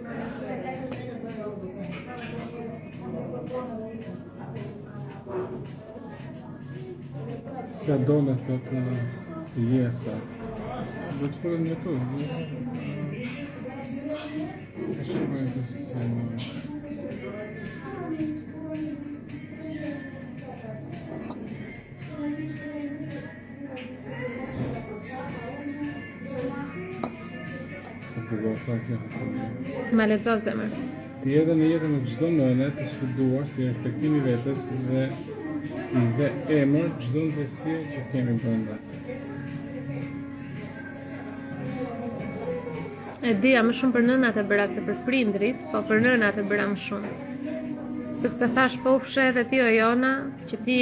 Si adone thotë jesa. Do të fillojmë një tu. E shikojmë të si se se përgota kjo. Ma lexo zemër. Ti edhe në jetën e çdo nëne të sfiduar si respektimi vetes dhe emër çdo ndjesie që kemi brenda. E dija më shumë për nënat e bëra këtë për prindrit, po për nënat e bëra më shumë. Sepse thash po u fshe edhe ti o Jona, që ti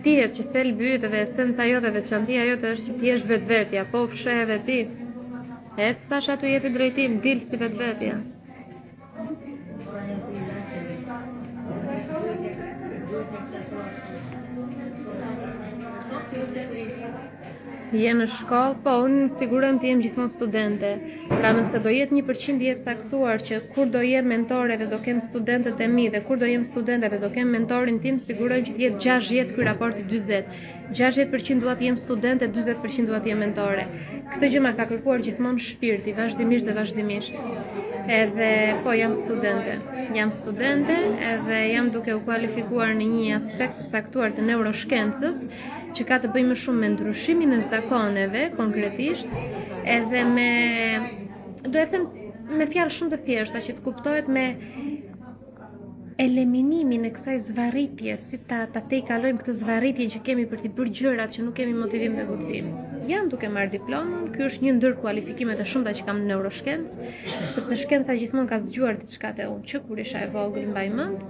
dihet që thelbi yt dhe esenca jote, veçantia jote është që ti je vetvetja, po u fshe edhe ti. Ec tash aty jepi drejtim, dil si vetvetja. Je në shkollë, po unë siguron të jem gjithmonë studente. Pra nëse do jetë 1% jetë saktuar që kur do jem mentore dhe do kem studentët e mi dhe kur do jem studente dhe do kem mentorin tim, sigurojmë që të jetë 60 ky raporti 40. 60% dua të jem studente, 40% dua të jem mentore. Këtë gjë ma ka kërkuar gjithmonë shpirti, vazhdimisht. Edhe po jam studente. Jam studente edhe jam duke u kualifikuar në një aspekt të caktuar të neuroshkencës, që ka të bëjë më shumë me ndryshimin e zakoneve, konkretisht, edhe me, do e them me fjalë shumë të thjeshta që të kuptohet me eliminimin e kësaj zvarritje, si ta tejkalojmë këtë zvarritje që kemi për t'i bërë gjërat që nuk kemi motivim dhe guxim. Jam duke marrë diplomën, ky është një ndër kualifikimet e shumta që kam në neuroshkencë, sepse shkenca gjithmonë ka zgjuar diçka te unë që kur isha e vogël mbaj mend,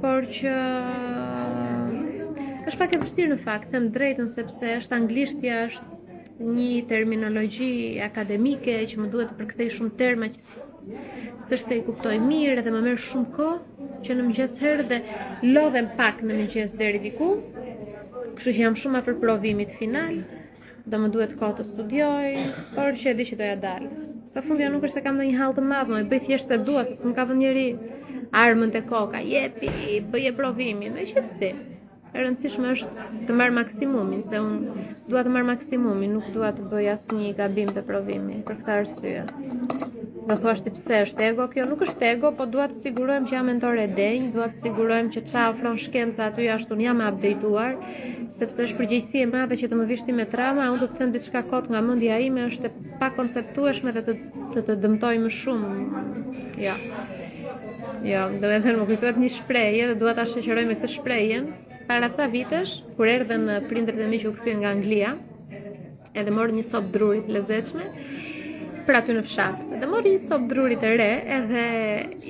por që Është pak e vështirë në fakt, them drejtën, sepse është anglishtja, është një terminologji akademike që më duhet të përkthej shumë terma që s'është i kuptoj mirë dhe më merr shumë kohë që në mëngjes herë dhe lodhem pak në mëngjes deri diku. Kështu që jam shumë afër provimit final, do më duhet kohë të studioj, por që e di që doja dal. Sa fundja nuk është se kam ndonjë hall të madh, më bëj thjesht se dua, se s'm ka vënë njeri armën te koka, jepi, bëje provimin, me qetësi. E rëndësishme është të marr maksimumin, se unë dua të marr maksimumin, nuk dua të bëj asnjë gabim të provimit, për këtë arsye. Do thosh ti pse është ego kjo? Nuk është ego, po dua të sigurojmë që jam mentor e denj, dua të sigurojmë që çfarë ofron shkenca aty jashtë unë jam e updateuar, sepse është përgjegjësi e madhe që të më vish ti me trauma, unë do të them diçka kot nga mendja ime, është e pakonceptueshme dhe të dëmtoj më shumë. Ja. Jo, do të them, më kujtohet një shprehje dhe dua ta shoqëroj me këtë shprehje. Para ca vitesh, kur erdhën prindërit e mi që u kthyen nga Anglia, edhe morën një sopë druri të lezetshme për aty në fshat. Dhe mori një sopë druri të re, edhe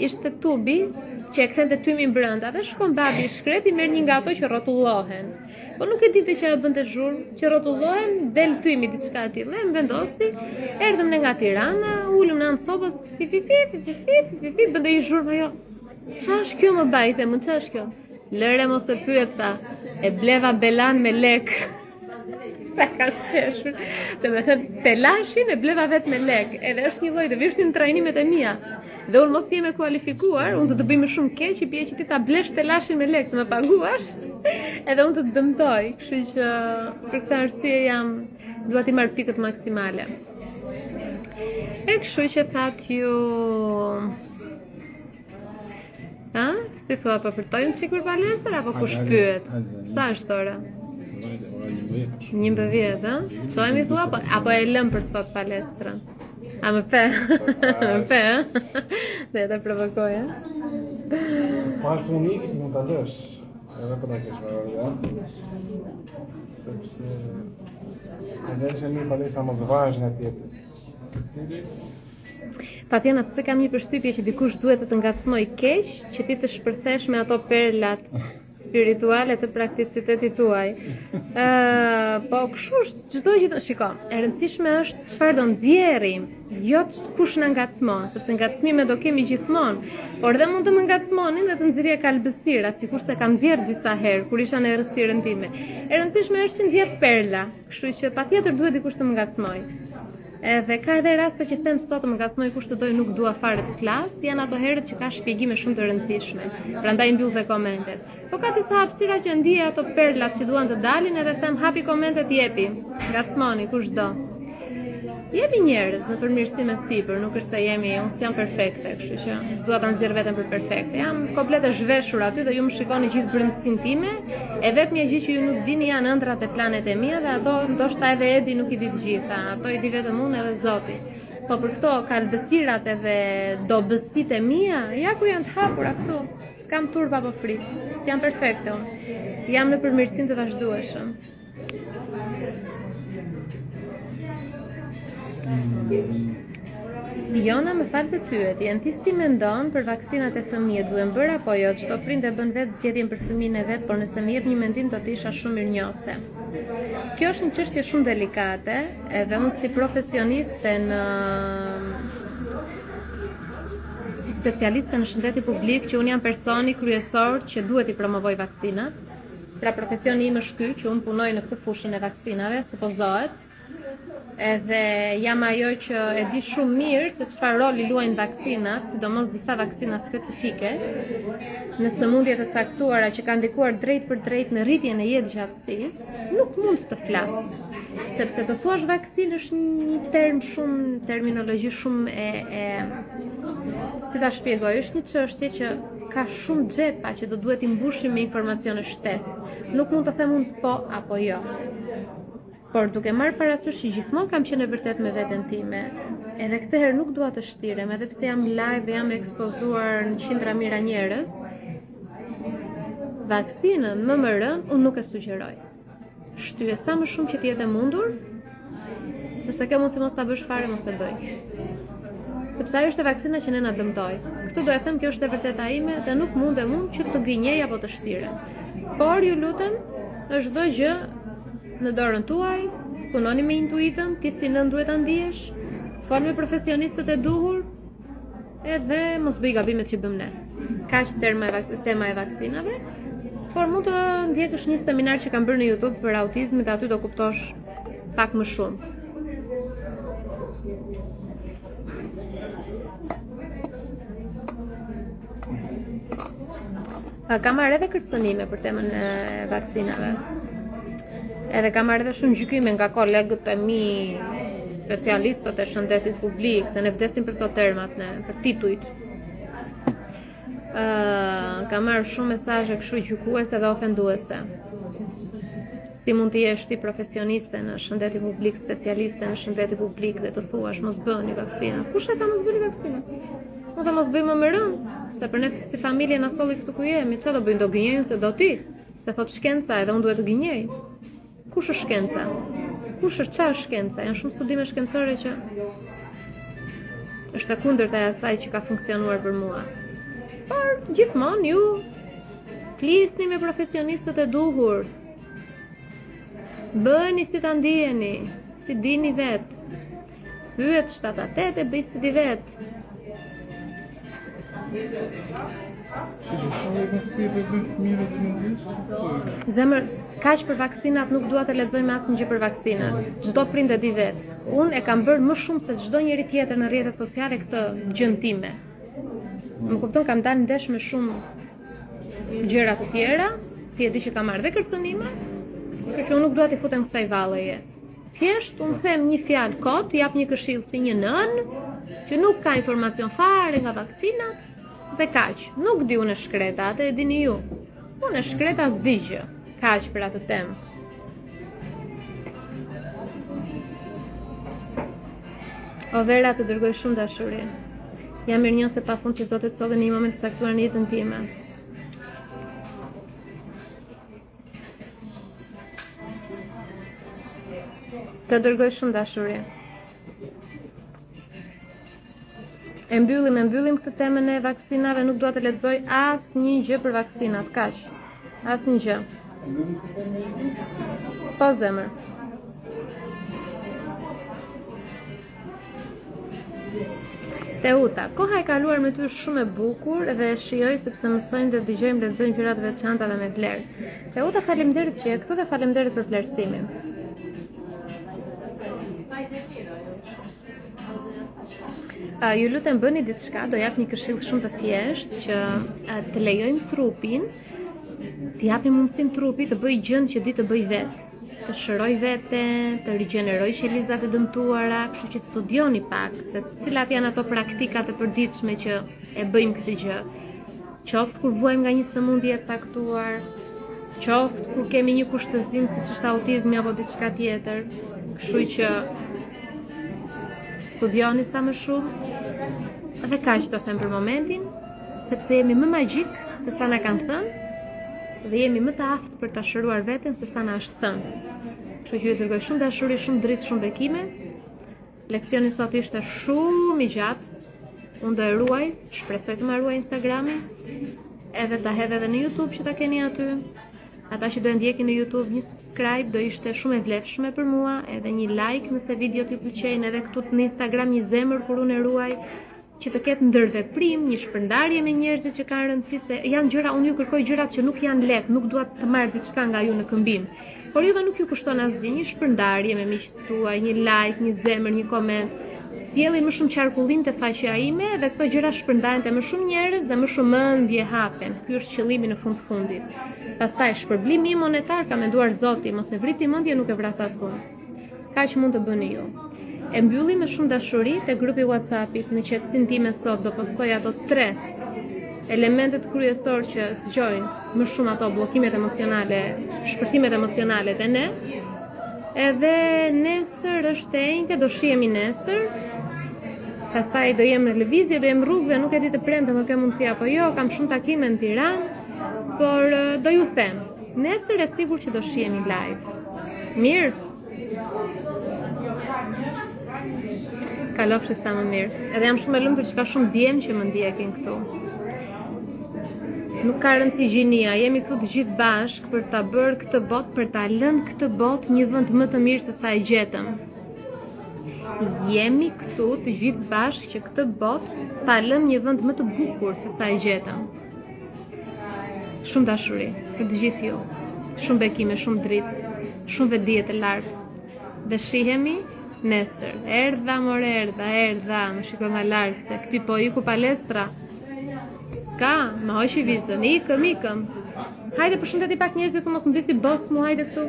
ishte tubi që e kthente tymin brenda dhe shkon babi i shkreti merr një nga ato që rrotullohen. Po nuk e dinte që ajo bënte zhurmë, që rrotullohen, del tymi diçka e tillë. Më vendosi, erdhëm ne nga Tirana, ulëm në anë sopës, bënte një zhurmë ajo. Ç'është është kjo më bajte, më ç'është është kjo? Lëre mos e pyet tha, e bleva belan me lek. Sa ka qeshur. Dhe me thënë, telashin e bleva vetë me lek. Edhe është një lloj të vishtin trajnimet e mia. Dhe unë mos jem e kualifikuar, unë do të bëj më shumë keq, i bie që ti ta blesh telashin me lek të më paguash, edhe unë të të dëmtoj. Kështu që për këtë arsye dua t'i marr pikët maksimale. E kështu që thatë ju... Ha? Si thua, po përtojnë qik për palestër, apo kush pyet? Sa është ora? 11:00, ha? Qojmë i thua, apo e lëm për sot palestrën? A më pe? Më pe, ha? Dhe të provokoj, ha? Pash punik, mund të lësh, edhe për ta kesh me realia, sepse e lëshë një palestra mos vazhën e tjetër. Patjana, pse kam një përshtypje që dikush duhet të të ngacmoj keq, që ti të shpërthesh me ato perlat spirituale të prakticitetit tuaj. Po kështu është çdo gjë, shiko, e rëndësishme është çfarë do nxjerrim, jo kush na ngacmon, sepse ngacmime do kemi gjithmonë, por dhe mund të më ngacmonin dhe të nxjerrja kalbësira, sikurse kam nxjerr disa herë kur isha në errësirën time. E rëndësishme është që nxjerr perla, kështu që patjetër duhet dikush të më ngacmoj. Edhe ka edhe raste që them sot më ngacmoj kush të doj, nuk dua fare të flas, janë ato herët që ka shpjegime shumë të rëndësishme. Prandaj mbyll dhe komentet. Po ka disa hapësira që ndije ato perlat që duan të dalin edhe them hapi komentet, jepi. Ngacmoni kushdo. Jemi njerëz në përmirësim e sipër, nuk është se unë s'jam perfekte, kështu që s'dua ta nxjerr veten për perfekte. Jam komplet e zhveshur aty dhe ju më shikoni gjithë brendësinë time, e vetmja gjë që ju nuk dini janë ëndrat e planet e mia dhe ato ndoshta edhe Edi nuk i di të gjitha. Ato i di vetëm unë edhe Zoti. Po për këto kalbësirat edhe dobësitë e mia, ja ku janë të hapura këtu. S'kam turp apo frikë. S'jam perfekte unë. Jam në përmirësim të vazhdueshëm. Jona më fal për pyetjen, ti si mendon për vaksinat e fëmijët, duhen bërë apo jo? Çdo prind e bën vetë zgjedhjen për fëmijën e vet, por nëse më jep një mendim do të isha shumë mirënjohëse. Kjo është një çështje shumë delikate, edhe unë si profesioniste si specialiste në shëndetin publik, që unë jam personi kryesor që duhet i promovoj vaksinat. Pra profesioni im është ky, që unë punoj në këtë fushën e vaksinave, supozohet. Edhe jam ajo që e di shumë mirë se çfarë roli luajnë vaksinat, sidomos disa vaksina specifike, në sëmundje të caktuara që kanë ndikuar drejt për drejt në rritjen e jetëgjatësisë, nuk mund të flas. Sepse të thuash vaksinë është një terminologji shumë si ta shpjegoj, është një çështje që ka shumë xhepa që do duhet i mbushim me informacione shtesë. Nuk mund të them unë po apo jo. Por duke marrë parasysh që gjithmonë kam qenë e vërtet me veten time, edhe këtë herë nuk dua të shtirem, edhe pse jam live dhe jam ekspozuar në qindra mijëra njerëz, vaksinën MMR unë nuk e sugjeroj. Shtyje sa më shumë që të jetë e mundur, nëse ke mundësi mos ta bësh fare, mos e bëj. Sepse ajo është vaksina që ne na dëmtoi. Këtë do e them, kjo është e vërteta ime dhe nuk mundem unë që të gënjej apo të shtirem. Por ju lutem, është çdo gjë në dorën tuaj, punoni me intuitën, ti si nën duhet ta ndihesh, fol me profesionistët e duhur, edhe mos bëj gabimet që bëm ne. Kaq tema e vaksinave, por mund të ndjekësh një seminar që kam bërë në YouTube për autizmin dhe aty do kuptosh pak më shumë. Kam marrë edhe kërcënime për temën e vaksinave. Edhe kam marrë edhe shumë gjykime nga kolegët e mi, specialistët e shëndetit publik, se ne vdesim për këto termat, për titujt. Kam marrë shumë mesazhe kështu gjykuese dhe ofenduese. Si mund të jesh ti profesioniste në shëndetin publik, specialiste në shëndetin publik dhe të thuash mos bëni vaksina. Kush e ka mos bëni vaksina? Mund të mos bëjmë më rënd, se për ne si familje na solli këtu ku jemi, çfarë do bëjnë, do gënjejnë se do ti, se thot shkenca edhe unë duhet të gënjej. Kush është shkenca? Çfarë është shkenca? Janë shumë studime shkencore që është e kundërta e asaj që ka funksionuar për mua. Por gjithmonë ju flisni me profesionistët e duhur. Bëni si ta ndiheni, si dini vet. Pyet 7-8 e bëj si di vet. Zemër, kaq për vaksinat nuk dua të lexoj më asnjë gjë për vaksinat. Çdo prind e di vet. Unë e kam bërë më shumë se çdo njeri tjetër në rrjetet sociale këtë gjën time. Më kupton, kam dalë ndesh me shumë gjëra të tjera, ti e di që kam marrë dhe kërcënime, kështu që unë nuk dua t'i futem kësaj valleje. Thjesht unë them një fjalë kot, jap një këshill si një nën që nuk ka informacion fare nga vaksinat dhe kaq. Nuk di unë shkreta, atë e dini ju. Unë shkreta s'di gjë. Kaq për atë temë. O Vera, të dërgoj shumë dashuri. Jam mirënjohëse pafund që Zoti të solli në një moment të caktuar në jetën time. Të dërgoj shumë dashuri. E mbyllim këtë temën e vaksinave, nuk dua të lexoj asnjë gjë për vaksinat, kaq. Asnjë gjë. Po zemër. Teuta, koha e kaluar me ty është shumë e bukur dhe e shijoj sepse mësojmë dhe dëgjojmë, lexojmë gjëra të veçanta dhe me vlerë. Teuta, faleminderit që je këtu dhe faleminderit për vlerësimin. Ju lutem bëni diçka, do jap një këshill shumë të thjeshtë që të lejojmë trupin, të japim mundësinë trupit të bëjë gjën që di të bëj vetë. Të shëroj vete, të rigjeneroj qelizat e dëmtuara, kështu që të studioni pak se cilat janë ato praktikat e përditshme që e bëjmë këtë gjë. Qoftë kur vuajmë nga një sëmundje e caktuar, qoftë kur kemi një kushtëzim siç është autizmi apo diçka tjetër. Kështu që studioni sa më shumë. Dhe kaq do them për momentin, sepse jemi më magjik se sa na kanë thënë dhe jemi më të aftë për ta shëruar veten se sa na është thënë. Kështu që ju dërgoj shumë dashuri, shumë dritë, shumë bekime. Leksioni sot ishte shumë i gjatë. Unë do e ruaj, shpresoj të ma ruaj Instagramin, edhe ta hedh edhe në YouTube që ta keni aty. Ata që do e ndjekin në YouTube, një subscribe do ishte shumë e vlefshme për mua, edhe një like nëse video t'ju pëlqejnë, edhe këtu në Instagram një zemër kur unë e ruaj, që të ketë ndërveprim, një shpërndarje me njerëzit që kanë rëndësi, se janë gjëra, unë ju kërkoj gjërat që nuk janë lek, nuk dua të marr diçka nga ju në këmbim. Por juve nuk ju kushton asgjë, një shpërndarje me miqtë tuaj, një like, një zemër, një koment. Sjellni më shumë qarkullim te faqja ime dhe këto gjëra shpërndaren te më shumë njerëz dhe më shumë mendje hapen. Ky është qëllimi në fundit. Pastaj shpërblimi monetar ka menduar Zoti, mos e vriti mendje, nuk e vras asun. Kaq mund të bëni ju. E mbylli me shumë dashuri te grupi WhatsAppit. Në qetësinë time sot do postoj ato 3 elementet kryesor që zgjojnë më shumë ato bllokimet emocionale, shpërthimet emocionale te ne. Edhe nesër është e njëjtë, do shihemi nesër. Pastaj do jem në lëvizje, do jem rrugëve, nuk e di të premte nuk kam mundësi apo jo, kam shumë takime në Tiranë, por do ju them. Nesër e sigurt që do shihemi live. Mirë. Kalofshi sa më mirë. Edhe jam shumë e lumtur që ka shumë djem që më ndjekin këtu. Nuk ka rëndësi gjinia, jemi këtu të gjithë bashkë për ta bërë këtë botë, për ta lënë këtë botë një vend më të mirë se sa e gjetëm. Jemi këtu të gjithë bashkë që këtë botë ta lëm një vend më të bukur se sa e gjetëm. Shumë dashuri për të gjithë ju, shumë bekime, shumë dritë, shumë vetdije të lartë. Dhe shihemi nesër. Erdha, më shikoj nga lartë se këty po iku palestra. S'ka, më hoqi vizën, ikëm. Hajde përshëndeti pak njerëzit këtu, mos më bësi boss mu, hajde këtu.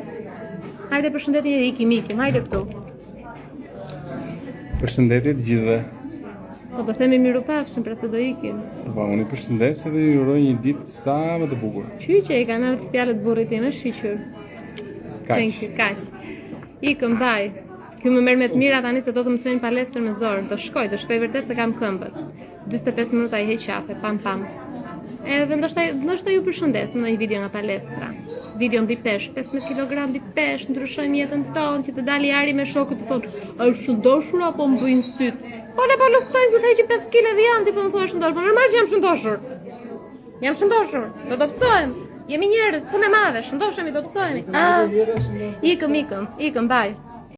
Hajde përshëndeti njëri, ikim, hajde këtu. Përshëndetje të gjithëve. Po do themi mirupafshim, pra se do ikim. Po, unë i përshëndes dhe ju uroj një ditë sa më të bukur. Qyqe i kanë ardhur fjalët burrit tim, është shiqur. Kaq. Ikëm, baj. Ky më merr me të mira tani se do të më çojnë palestër me zor. Do shkoj vërtet se kam këmbët. 45 minuta i heq qafe, pam. Edhe ndoshta ju përshëndes në një video nga palestra. Video mbi peshë, 15 kg mbi peshë, ndryshojmë jetën tonë, që të dali Ari me shokët të thonë, a është shëndoshur apo më bëjnë sytë? Po le po luftojnë, ku të heqin 5 kg dhe janë, ti po më thua shëndoshur, po normal që jam shëndoshur. Jam shëndoshur, do të psojmë. Jemi njerëz, punë e madhe, shëndoshemi, do psojemi. Ikëm, baj.